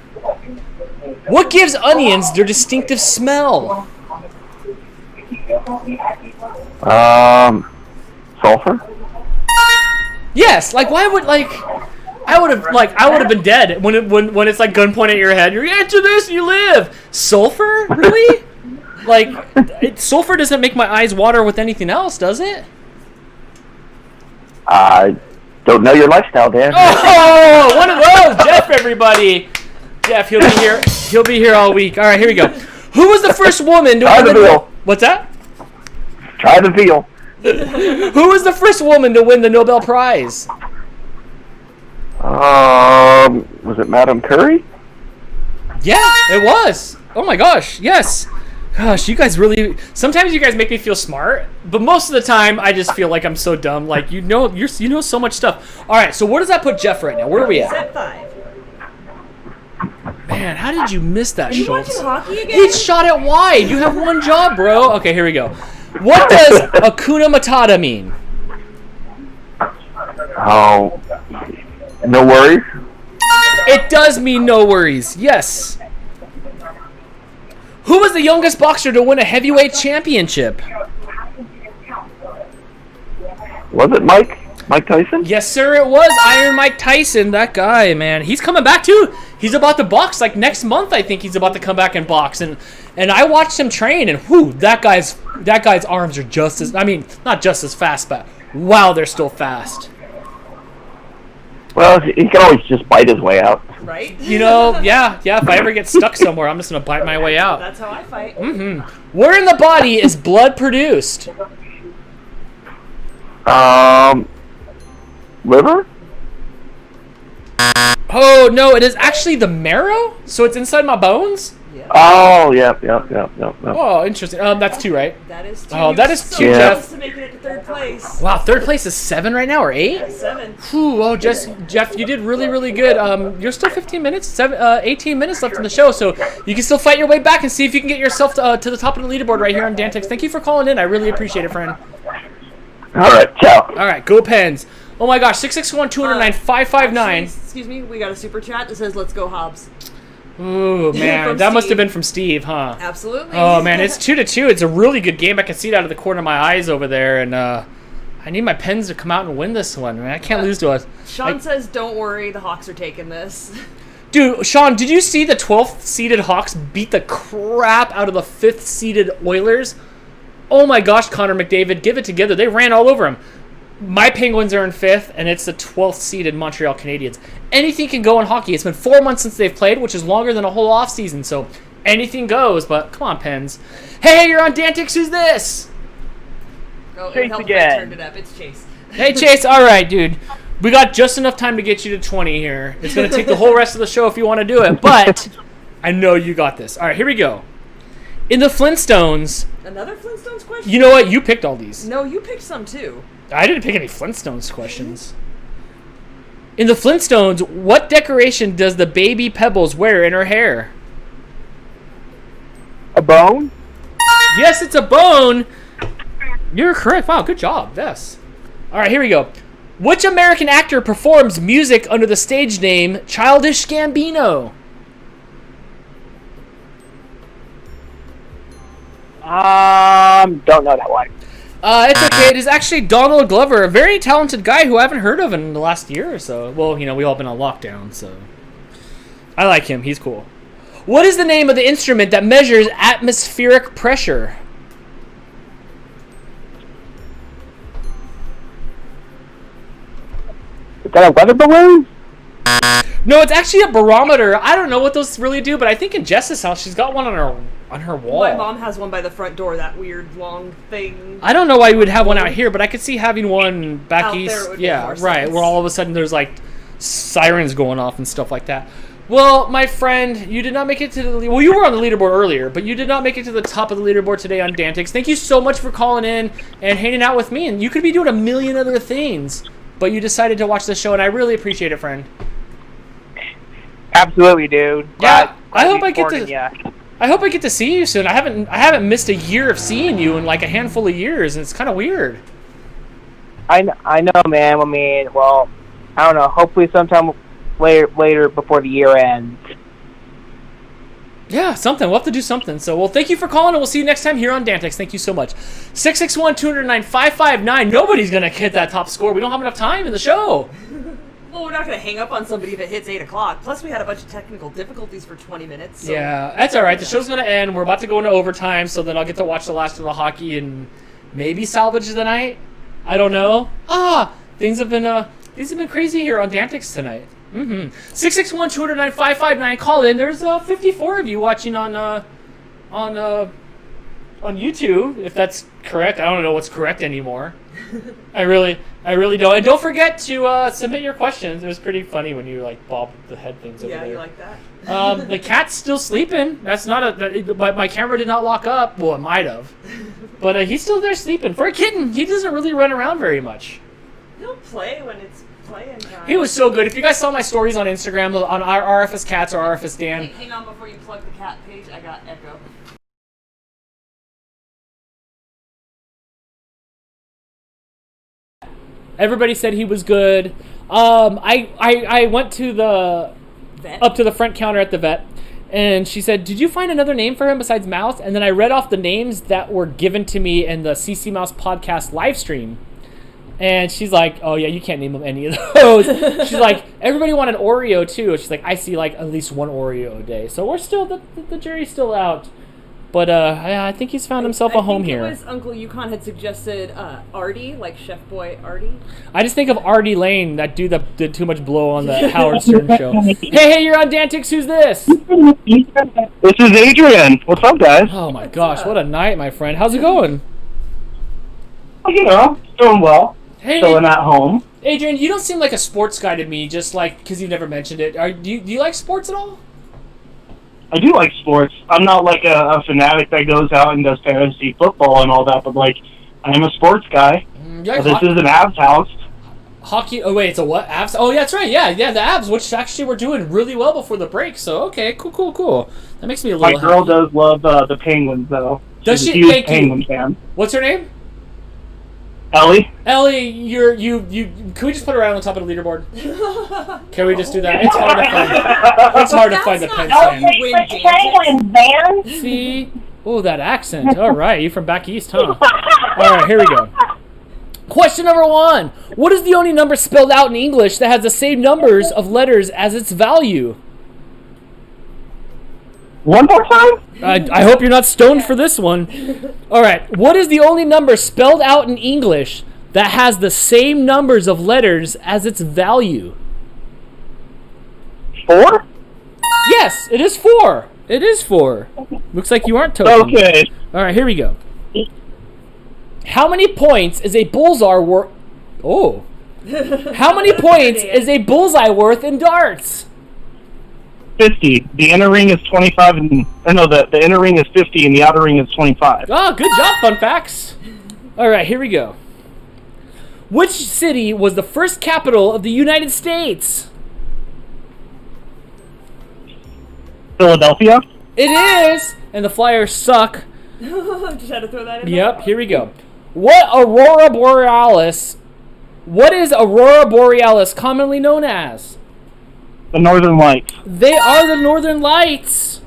What gives onions their distinctive smell? Sulfur? Yes. Why would I would have been dead when it's gunpoint at your head. You answer this, you live. Sulfur? Really? Sulfur doesn't make my eyes water with anything else, does it? I don't know your lifestyle, Dan. Oh, one of those, Jeff. Everybody, Jeff. He'll be here. He'll be here all week. All right, here we go. Who was the first woman to win the veal? What's that? Try the veal. Who was the first woman to win the Nobel Prize? Was it Madame Curie? Yeah, it was. Oh my gosh, yes. Gosh, you guys really... Sometimes you guys make me feel smart, but most of the time I just feel like I'm so dumb. You know so much stuff. All right, so where does that put Jeff right now? Where are we at? He's at 5. Man, how did you miss that, Schultz? Are you watching hockey again? He shot it wide. You have one job, bro. Okay, here we go. What does Hakuna Matata mean? Oh, no worries. It does mean no worries. Yes. Who was the youngest boxer to win a heavyweight championship? Was it Mike Tyson? Yes, sir, it was Iron Mike Tyson. That guy, man. He's coming back, too. He's about to box. Next month, I think he's about to come back and box. And I watched him train, and whew, that guy's arms are just as... I mean, not just as fast, but wow, they're still fast. Well, he can always just bite his way out. Right? Yeah. If I ever get stuck somewhere, I'm just going to bite my way out. That's how I fight. Mm-hmm. Where in the body is blood produced? Liver? Oh, no, it is actually the marrow? So it's inside my bones? Yeah. Oh, yep. Oh, interesting. That's 2, right? That is 2. Oh, that is 2, yeah. Jeff. To make it to 3rd place. Wow, 3rd place is 7 right now, or 8? 7. Whew, oh, Jeff, you did really, really good. You're still 15 minutes, 18 minutes left in the show, so you can still fight your way back and see if you can get yourself to the top of the leaderboard right here on DANtics. Thank you for calling in. I really appreciate it, friend. All right, ciao. All right, go Pens. Oh my gosh, 661-209-559. Excuse me, we got a super chat that says, "Let's go Hobbs." Ooh, man, that must have been from Steve, huh? Absolutely. Oh, man, it's 2-2. It's a really good game. I can see it out of the corner of my eyes over there, and I need my Pens to come out and win this one, man. I can't lose to us. Sean says, "Don't worry, the Hawks are taking this." Dude, Sean, did you see the 12th-seeded Hawks beat the crap out of the 5th-seeded Oilers? Oh my gosh, Connor McDavid, give it together. They ran all over him. My Penguins are in 5th, and it's the 12th-seeded Montreal Canadiens. Anything can go in hockey. It's been 4 months since they've played, which is longer than a whole offseason, so anything goes, but come on, Pens. Hey, you're on DANtics. Who's this? Oh, it Chase helped if I again. turned it up. It's Chase. Hey, Chase. All right, dude. We got just enough time to get you to 20 here. It's going to take the whole rest of the show if you want to do it, but I know you got this. All right, here we go. In the Flintstones... Another Flintstones question? You know what? You picked all these. No, you picked some too. I didn't pick any Flintstones questions. In the Flintstones, what decoration does the baby Pebbles wear in her hair? A bone? Yes, it's a bone. You're correct. Wow, good job. Yes. All right, here we go. Which American actor performs music under the stage name Childish Gambino? Don't know that one. It's okay. It is actually Donald Glover, a very talented guy who I haven't heard of in the last year or so. Well, you know, we all been on lockdown, so I like him. He's cool. What is the name of the instrument that measures atmospheric pressure? Is that a weather balloon? No, it's actually a barometer. I don't know what those really do, but I think in Jess's house she's got one on her wall. My mom has one by the front door, that weird long thing. I don't know why you would have one out here, but I could see having one back Out east. there would make Yeah, more right. sense. Where all of a sudden there's like sirens going off and stuff like that. Well, my friend, you did not make it to the... Well, you were on the leaderboard earlier, but you did not make it to the top of the leaderboard today on DANtics. Thank you so much for calling in and hanging out with me. And you could be doing a million other things, but you decided to watch the show, and I really appreciate it, friend. Absolutely, dude. Yeah, I hope Glad I get supported to... ya. I hope I get to see you soon. I haven't missed a year of seeing you in like a handful of years, and it's kind of weird. I know, man. I mean, well, I don't know. Hopefully sometime later before the year ends. Yeah, something. We'll have to do something. So, well, thank you for calling, and we'll see you next time here on DANtics. Thank you so much. 661-209-559. Nobody's going to hit that top score. We don't have enough time in the show. Well, we're not going to hang up on somebody if it hits 8 o'clock. Plus, we had a bunch of technical difficulties for 20 minutes. So Yeah, that's all right. The show's going to end. We're about to go into overtime, so then I'll get to watch the last of the hockey and maybe salvage the night. I don't know. Things have been crazy here on DANtics tonight. 661-209-559. Call in. There's 54 of you watching on YouTube, if that's correct. I don't know what's correct anymore. I really don't. And don't forget to submit your questions. It was pretty funny when you like bobbed the head things over Yeah, there. you like that? The cat's still sleeping. That's not but my camera did not lock up. Well, it might have. But he's still there sleeping. For a kitten, he doesn't really run around very much. He'll play when it's playing time. He was so good. If you guys saw my stories on Instagram, on our RFS Cats or RFSDan, Hang on before you plug the cat page. I got echo. everybody said he was good. I went to the up to the front counter at the vet, and she said, "Did you find another name for him besides Mouse?" And then I read off the names that were given to me in the CC Mouse podcast live stream. And she's like, "Oh yeah, you can't name them any of those." She's like, "Everybody wanted Oreo too." She's like, "I see like at least one Oreo a day." So we're still the jury's still out. But I think he's found himself a home here. I think it was Uncle Yukon had suggested Artie, like Chef Boy Artie. I just think of Artie Lane, that dude that did too much blow on the Howard Stern show. Hey, you're on DANtics. Who's this? This is Adrian. What's up, guys? Oh my gosh, what a night, my friend. How's it going? You know, doing well. Hey, Chilling at home. Adrian, you don't seem like a sports guy to me, just like because you've never mentioned it. Do you like sports at all? I do like sports. I'm not like a fanatic that goes out and does fantasy football and all that, but like, I am a sports guy. This is an Avs house. Hockey? Oh wait, it's a what? Avs? Oh yeah, that's right. Yeah, the Avs, which actually were doing really well before the break. So okay, cool. That makes me a little. My girl does love the Penguins though. Does She's she? a huge Thank Penguin you. fan. What's her name? Ellie. Ellie, you. Can we just put her right on the top of the leaderboard? Can we just do that? It's hard to find. It's hard to find the Penn fan. See? Oh, that accent. All right, you from back east, huh? All right, here we go. Question number 1. What is the only number spelled out in English that has the same numbers of letters as its value? One more time? I hope you're not stoned for this one. All right. What is the only number spelled out in English that has the same numbers of letters as its value? 4? Yes, it is 4. It is 4. Looks like you aren't token. Okay. All right, here we go. How many points is a bullseye worth? Oh. How many points is a bullseye worth in darts? 50. The inner ring is 25, the inner ring is 50, and the outer ring is 25. Oh, good job, fun facts. All right, here we go. Which city was the first capital of the United States? Philadelphia? It is, and the Flyers suck. Just had to throw that in. Yep, here we go. What is Aurora Borealis commonly known as? The Northern Lights. They are the Northern Lights.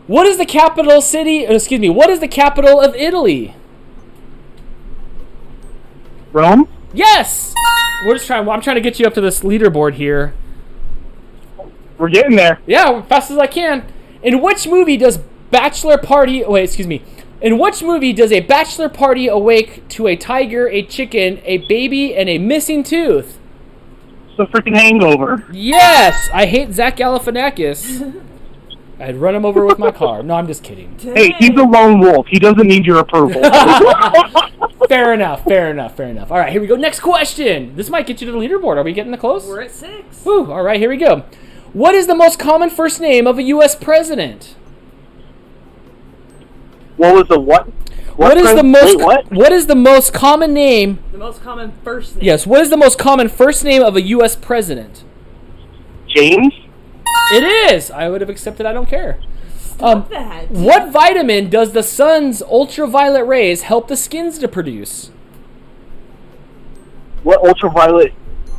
What is the capital city? Excuse me. What is the capital of Italy? Rome? Yes. I'm trying to get you up to this leaderboard here. We're getting there. Yeah, fast as I can. In which movie does In which movie does a bachelor party awake to a tiger, a chicken, a baby, and a missing tooth? It's a freaking Hangover. Yes! I hate Zach Galifianakis. I'd run him over with my car. No, I'm just kidding. Hey, he's a lone wolf. He doesn't need your approval. Fair enough. All right, here we go. Next question. This might get you to the leaderboard. Are we getting close? We're at 6. Woo, all right, here we go. What is the most common first name of a U.S. president? What was the what? What is the most? Wait, what? What is the most common name? The most common first name. Yes. What is the most common first name of a U.S. president? James? It is. I would have accepted. I don't care. Stop that. What vitamin does the sun's ultraviolet rays help the skins to produce? What ultraviolet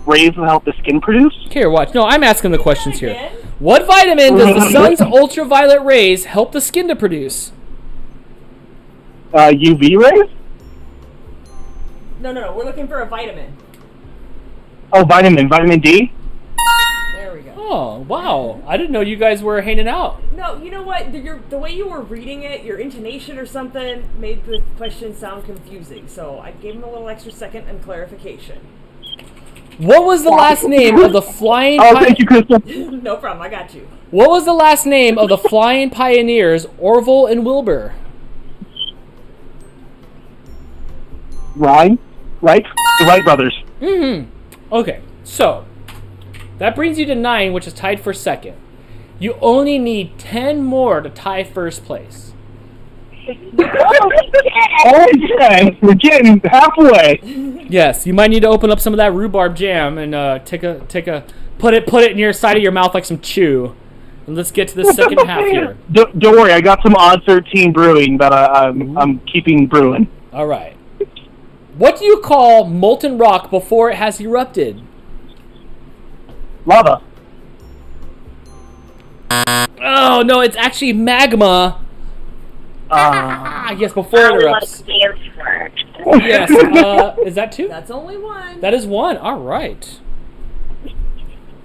rays will help the skin produce? Here, watch. No, I'm asking the questions here. What vitamin does the sun's ultraviolet rays help the skin to produce? UV rays? No. We're looking for a vitamin. Oh, vitamin D? There we go. Oh, wow. I didn't know you guys were hanging out. No, you know what? The way you were reading it, your intonation or something made the question sound confusing. So I gave him a little extra second and clarification. What was the last name of the flying... Thank you, Crystal. No problem, I got you. What was the last name of the flying pioneers, Orville and Wilbur? Right? The Wright brothers. Mm-hmm. Okay, so that brings you to 9, which is tied for second. You only need 10 more to tie first place. Okay, we're getting halfway. Yes, you might need to open up some of that rhubarb jam and put it near the side of your mouth like some chew. And let's get to the second half here. Don't worry, I got some odd 13 brewing that I'm keeping brewing. All right. What do you call molten rock before it has erupted? Lava. Oh, no, it's actually magma. Yes, before it erupts. Yes, is that 2? That's only 1. That is 1. All right.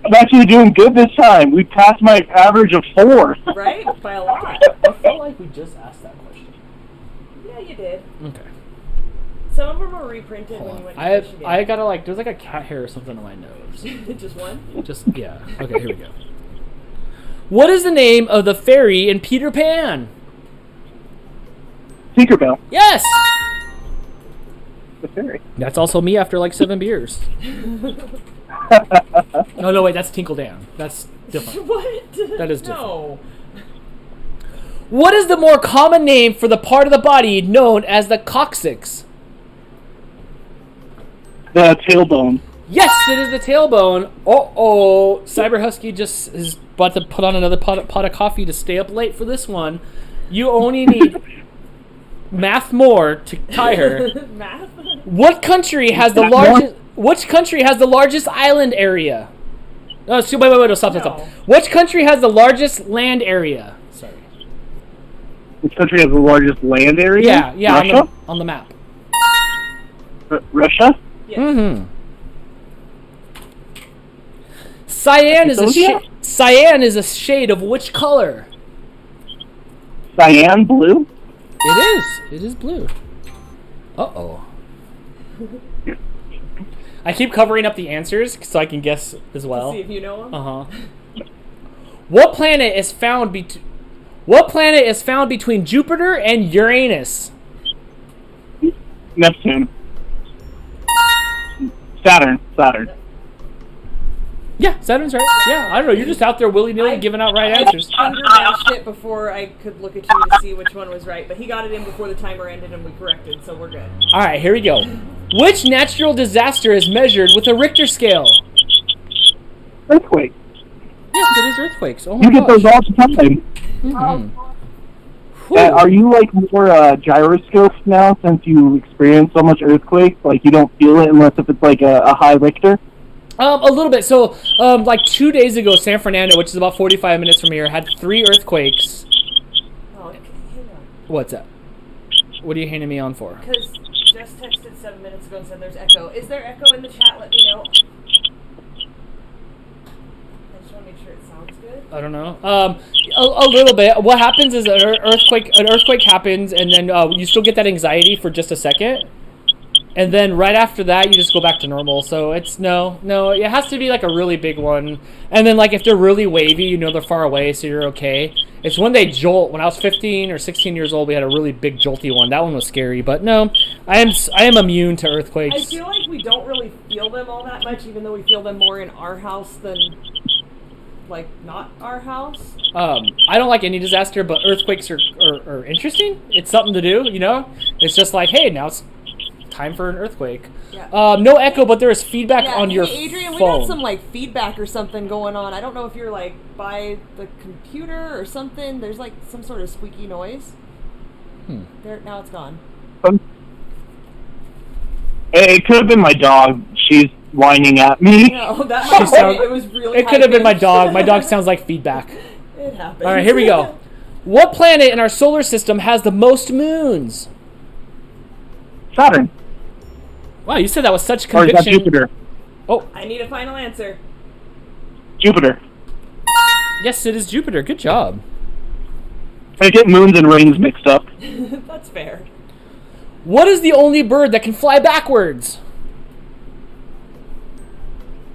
I'm actually doing good this time. We passed my average of 4. Right? By a lot. I feel like we just asked that question. Yeah, you did. Okay. Some of them were reprinted when you went to Michigan. I gotta there's like a cat hair or something on my nose. Just one? Yeah. Okay, here we go. What is the name of the fairy in Peter Pan? Tinkerbell. Yes! The fairy. That's also me after like 7 beers. No, wait, that's Tinkle Dan. That's different. What? That is different. No. What is the more common name for the part of the body known as the coccyx? The tailbone. Yes, it is the tailbone. Uh-oh. Cyber Husky just is about to put on another pot of coffee to stay up late for this one. You only need math more to tie her. Math? What country has the largest... Which country has the largest island area? No, wait, stop. Which country has the largest land area? Sorry. Which country has the largest land area? Yeah, Russia? on the map. Russia? Yes. Mm-hmm. Cyan is a shade of which color? Cyan blue? It is blue. Uh-oh. I keep covering up the answers so I can guess as well. To see if you know them. Uh-huh. What planet is found between Jupiter and Uranus? Neptune. Saturn. Yeah, Saturn's right. Yeah, I don't know. You're just out there willy-nilly giving out right answers. I undermatched it before I could look at you to see which one was right, but he got it in before the timer ended and we corrected, so we're good. All right, here we go. Which natural disaster is measured with a Richter scale? Earthquake. Yes, it is earthquakes. Oh my You get those gosh. all the time. Mm-hmm. Are you like more gyroscopes now since you experience so much earthquake? Like you don't feel it unless if it's like a high Richter? A little bit. So, like 2 days ago, San Fernando, which is about 45 minutes from here, had 3 earthquakes. Oh, okay, hang on. What's that? What are you handing me on for? Because Jess texted 7 minutes ago and said there's echo. Is there echo in the chat? Let me know. I just want to make sure it sounds good. I don't know. A little bit. What happens is an earthquake happens, and then you still get that anxiety for just a second. And then right after that, you just go back to normal. So it's no. It has to be like a really big one. And then like if they're really wavy, you know they're far away, so you're okay. It's when they jolt. When I was 15 or 16 years old, we had a really big jolty one. That one was scary. But no, I am immune to earthquakes. I feel like we don't really feel them all that much, even though we feel them more in our house than like not our house. I don't like any disaster, but earthquakes are interesting. It's something to do, you know. It's just like, hey, now it's time for an earthquake. Yeah. No echo, but there is feedback on your Adrian, phone. we got some like feedback or something going on. I don't know if you're like by the computer or something. There's like some sort of squeaky noise. There, now it's gone. It could have been my dog. She's whining at me. No, that might be, it was really. It could have been my dog. My dog sounds like feedback. It happens. All right, here we go. What planet in our solar system has the most moons? Saturn. Wow, you said that with such Or is conviction. that Jupiter? Oh, I need a final answer. Jupiter. yes, it is Jupiter. Good job. I get moons and rings mixed up. That's fair. What is the only bird that can fly backwards?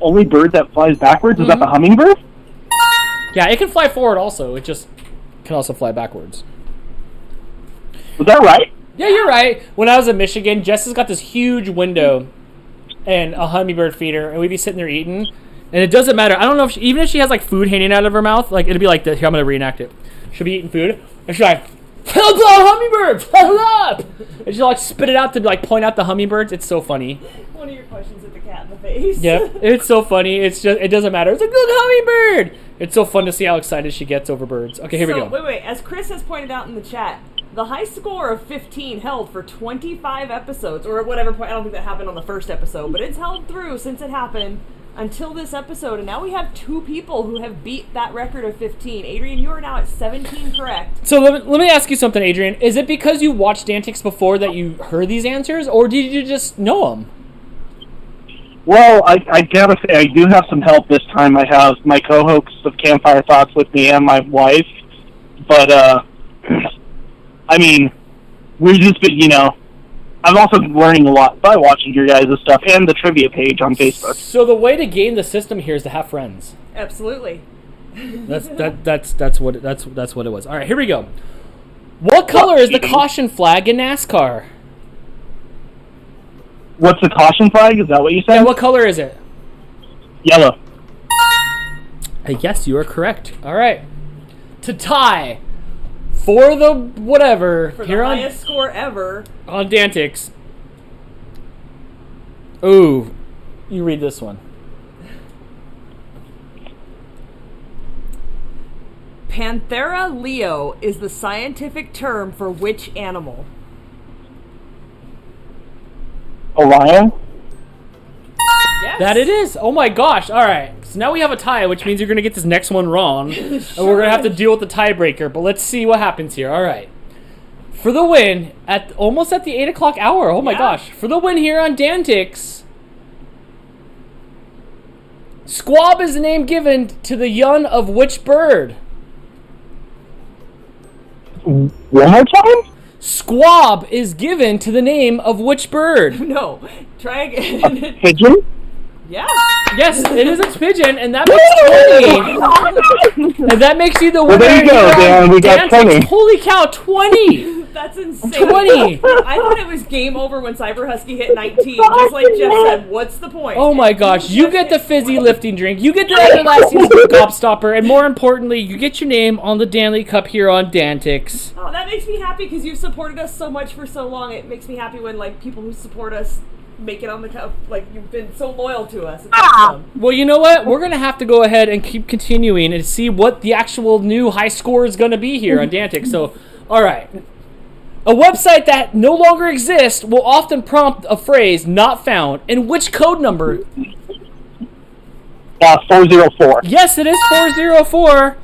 Only bird that flies backwards? Is that the hummingbird? Yeah, it can fly forward also. It just can also fly backwards. Was that right? Yeah, you're right. When I was in Michigan, Jess has got this huge window and a hummingbird feeder, and we'd be sitting there eating, and it doesn't matter. I don't know if even if she has like food hanging out of her mouth, like it'd be like this. Here, I'm gonna reenact it. She'll be eating food, and she's like, "Hello, hummingbird! Fill up!" And she'll like spit it out to like point out the hummingbirds. It's so funny. One of your questions hit the cat in the face. Yeah, it's so funny. It's just it doesn't matter. It's a good hummingbird. It's so fun to see how excited she gets over birds. Okay, here we go. Wait. As Chris has pointed out in the chat, the high score of 15 held for 25 episodes, or at whatever point. I don't think that happened on the first episode, but it's held through since it happened until this episode, and now we have 2 people who have beat that record of 15. Adrian, you are now at 17 correct. So let me ask you something, Adrian. Is it because you watched DANtics before that you heard these answers, or did you just know them? Well, I gotta say, I do have some help this time. I have my co-host of Campfire Thoughts with me and my wife, but, I mean, we've just been, you know, I'm also learning a lot by watching your guys' stuff and the trivia page on Facebook. So the way to game the system here is to have friends. Absolutely. That's what it was. All right, here we go. What color is the caution flag in NASCAR? What's the caution flag? Is that what you said? Yeah, what color is it? Yellow. Yes, you are correct. All right. To tie for the whatever For here the on highest score ever. on DANtics. Ooh, you read this one. Panthera leo is the scientific term for which animal? Orion? Yes. That it is. Oh my gosh. All right. So now we have a tie, which means you're going to get this next one wrong. And we're going to have to deal with the tiebreaker. But let's see what happens here. All right. For the win, almost at the 8 o'clock hour. Oh my gosh. For the win here on DANtics, squab is the name given to the young of which bird? One more time? Squab is given to the name of which bird? No. Try again. Pigeon? Yeah. Yes, it is a pigeon, and that makes 20. And that makes you the winner. Well, there you go, Dan. We got 20. Holy cow, 20. That's insane. 20. I thought it was game over when Cyber Husky hit 19. Just like Jeff said, what's the point? Oh my gosh, you get the fizzy lifting drink, you get the everlasting gobstopper, and more importantly, you get your name on the Danley Cup here on DANtics. Oh, that makes me happy because you've supported us so much for so long. It makes me happy when like people who support us make it on the cup. Like you've been so loyal to us. It's awesome. Well, you know what? We're gonna have to go ahead and keep continuing and see what the actual new high score is gonna be here on DANtics. So, all right. A website that no longer exists will often prompt a phrase "not found." And which code number? 404. Yes, it is 404.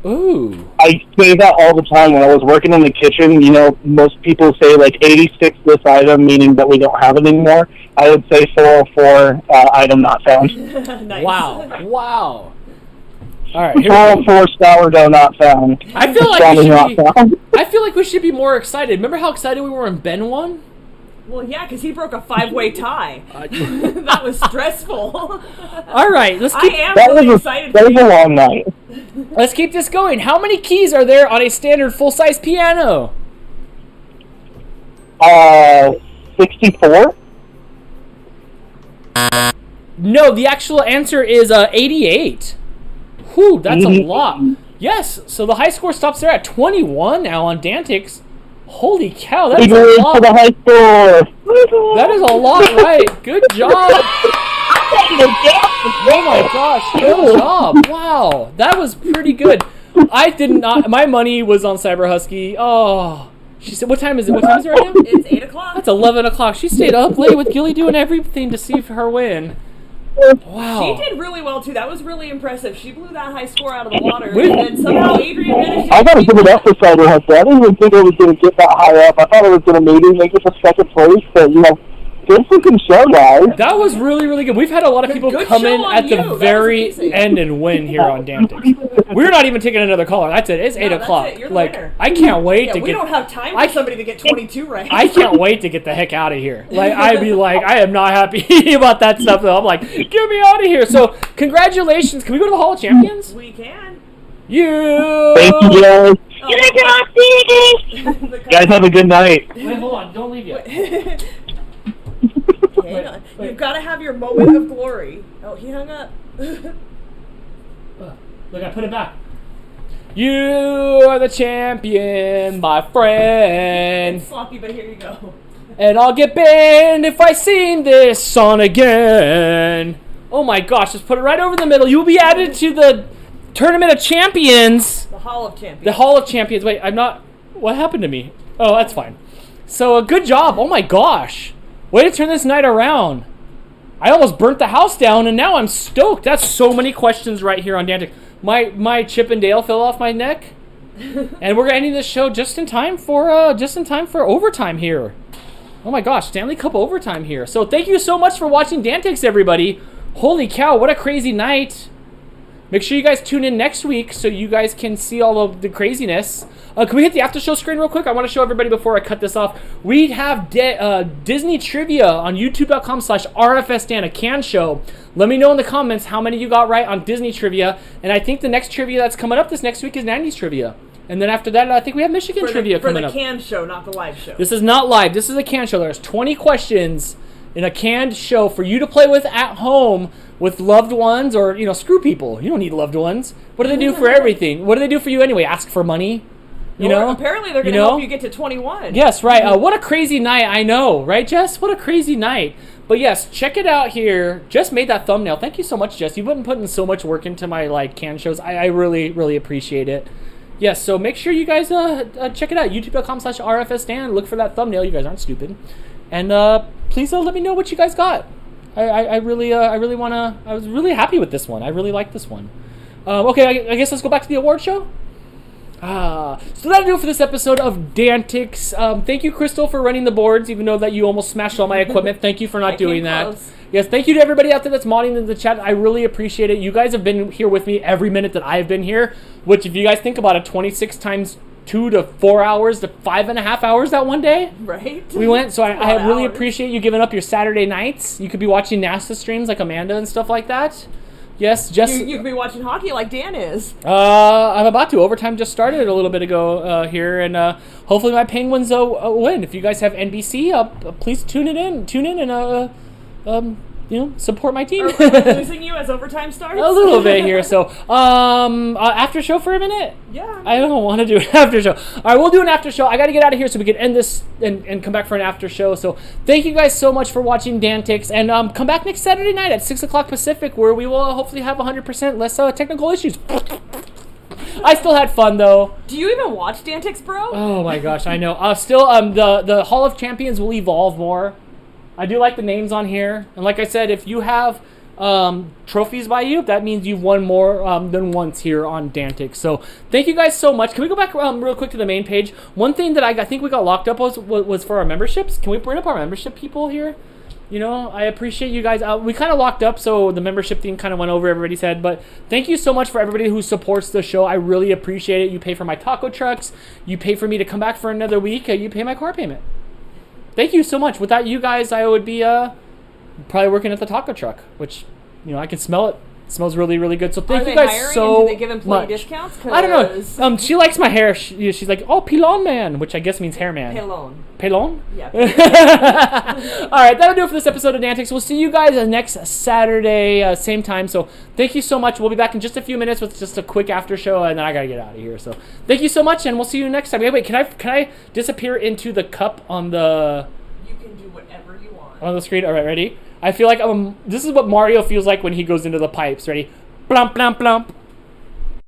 Ooh. I say that all the time when I was working in the kitchen. You know, most people say like 86 this item, meaning that we don't have it anymore. I would say 404 item not found. Nice. Wow. Wow. All right. Here 404 sourdough not found. I feel like Salmon we not should be, found. I feel like we should be more excited. Remember how excited we were when Ben won? Well, yeah, because he broke a 5-way tie. That was stressful. All right, let's keep. I am really excited. That was a long night. Let's keep this going. How many keys are there on a standard full-size piano? 64. No, the actual answer is 88. Whew, that's a lot. Yes, so the high score stops there at 21 now on DANtics. Holy cow, that's a lot. For the high score. That is a lot, right? Good job. Oh my gosh, good job. Wow, that was pretty good. I did not, my money was on Cyber Husky. Oh, she said, what time is it? What time is it right now? It's 8 o'clock. That's 11 o'clock. She stayed up late with Gilly doing everything to see her win. Wow. She did really well, too. That was really impressive. She blew that high score out of the water. And then somehow Adrian managed to... I gotta give it up for Cyber Husky. I didn't even think I was gonna get that high up. I thought I was gonna maybe make it for second place, but you know, good freaking show, guys. That was really, really good. We've had a lot of people come in at the very end and win here on DANtics. We're not even taking another caller. That's it. It's 8 o'clock. It. You're the like, winner. I can't wait to we get... don't have time for somebody to get 22 right. I can't wait to get the heck out of here. Like, I'd be like, I am not happy about that stuff, though. I'm like, get me out of here. So, congratulations. Can we go to the Hall of Champions? We can. Thank you, guys. Guys, have a good night. Wait, hold on. Don't leave yet. Hang on. You've got to have your moment of glory. Oh, he hung up. Look, I put it back. You are the champion, my friend. It's sloppy, but here you go. And I'll get banned if I sing this song again. Oh my gosh, just put it right over the middle. You will be added to the Tournament of Champions. The Hall of Champions. The Hall of Champions. Wait, I'm not... What happened to me? Oh, that's fine. So, good job. Oh my gosh. Way to turn this night around. I almost burnt the house down, and now I'm stoked. That's so many questions right here on DANtics. My Chip and Dale fell off my neck, and we're ending this show just in time for overtime here. Oh my gosh, Stanley Cup overtime here. So thank you so much for watching DANtics, everybody. Holy cow, what a crazy night. Make sure you guys tune in next week so you guys can see all of the craziness. Can we hit the after show screen real quick? I want to show everybody before I cut this off. We have Disney trivia on youtube.com/RFSDan, a can show. Let me know in the comments how many you got right on Disney trivia. And I think the next trivia that's coming up this next week is 90s trivia. And then after that, I think we have Michigan trivia coming up. For the can show, not the live show. This is not live. This is a can show. There's 20 questions in a canned show for you to play with at home with loved ones or, you know, screw people. You don't need loved ones. What do they do for everything? What do they do for you anyway? Ask for money? You know? Apparently they're going to help you get to 21. Yes, right. What a crazy night. I know, right, Jess? What a crazy night. But yes, check it out here. Jess made that thumbnail. Thank you so much, Jess. You've been putting so much work into my can shows. I really, really appreciate it. Yes, so make sure you guys check it out. youtube.com/RFSDan. Look for that thumbnail. You guys aren't stupid. And please let me know what you guys got. I was really happy with this one. I really like this one. Okay, I guess let's go back to the award show. So that'll do it for this episode of DANtics. Thank you, Crystal, for running the boards, even though that you almost smashed all my equipment. Thank you for not doing that. Close. Yes, thank you to everybody out there that's modding in the chat. I really appreciate it. You guys have been here with me every minute that I've been here, which if you guys think about it, 26 times 2 to 4 hours to 5.5 hours that one day. Right. We went, so I really hours. appreciate you giving up your Saturday nights. You could be watching NASA streams like Amanda and stuff like that. Yes, just You could be watching hockey like Dan is. I'm about to. Overtime just started a little bit ago here, and hopefully my Penguins win. If you guys have NBC, please tune in and support my team. Are we losing you as overtime starts? A little bit here. So after show for a minute. Yeah. I don't want to do an after show. All right, we'll do an after show. I got to get out of here so we can end this and come back for an after show. So thank you guys so much for watching DANtics, and come back next Saturday night at 6 o'clock Pacific, where we will hopefully have 100% less technical issues. I still had fun though. Do you even watch DANtics, bro? Oh my gosh, I know. Still, the Hall of Champions will evolve more. I do like the names on here, and like I said, if you have trophies by you, that means you've won more than once here on DANtics. So thank you guys so much. Can we go back real quick to the main page? One thing that I think we got locked up was for our memberships. Can we bring up our membership people here? You know, I appreciate you guys. We kind of locked up, so the membership thing kind of went over everybody's head. But thank you so much for everybody who supports the show. I really appreciate it. You pay for my taco trucks. You pay for me to come back for another week. You pay my car payment. Thank you so much. Without you guys, I would be probably working at the taco truck, which, I can smell it. It smells really, really good. So thank you guys hiring, so and do they give employee much. Discounts? I don't know. She likes my hair. She's like, oh, Pilon Man, which I guess means hair man. Pelon. Pelon? Yeah. All right, that'll do it for this episode of DANtics. We'll see you guys next Saturday, same time. So thank you so much. We'll be back in just a few minutes with just a quick after show, and then I gotta get out of here. So thank you so much, and we'll see you next time. Wait, can I disappear into the cup on the? You can do whatever you want. On the screen. All right, ready? I feel like this is what Mario feels like when he goes into the pipes. Ready? Blump, blump, blump.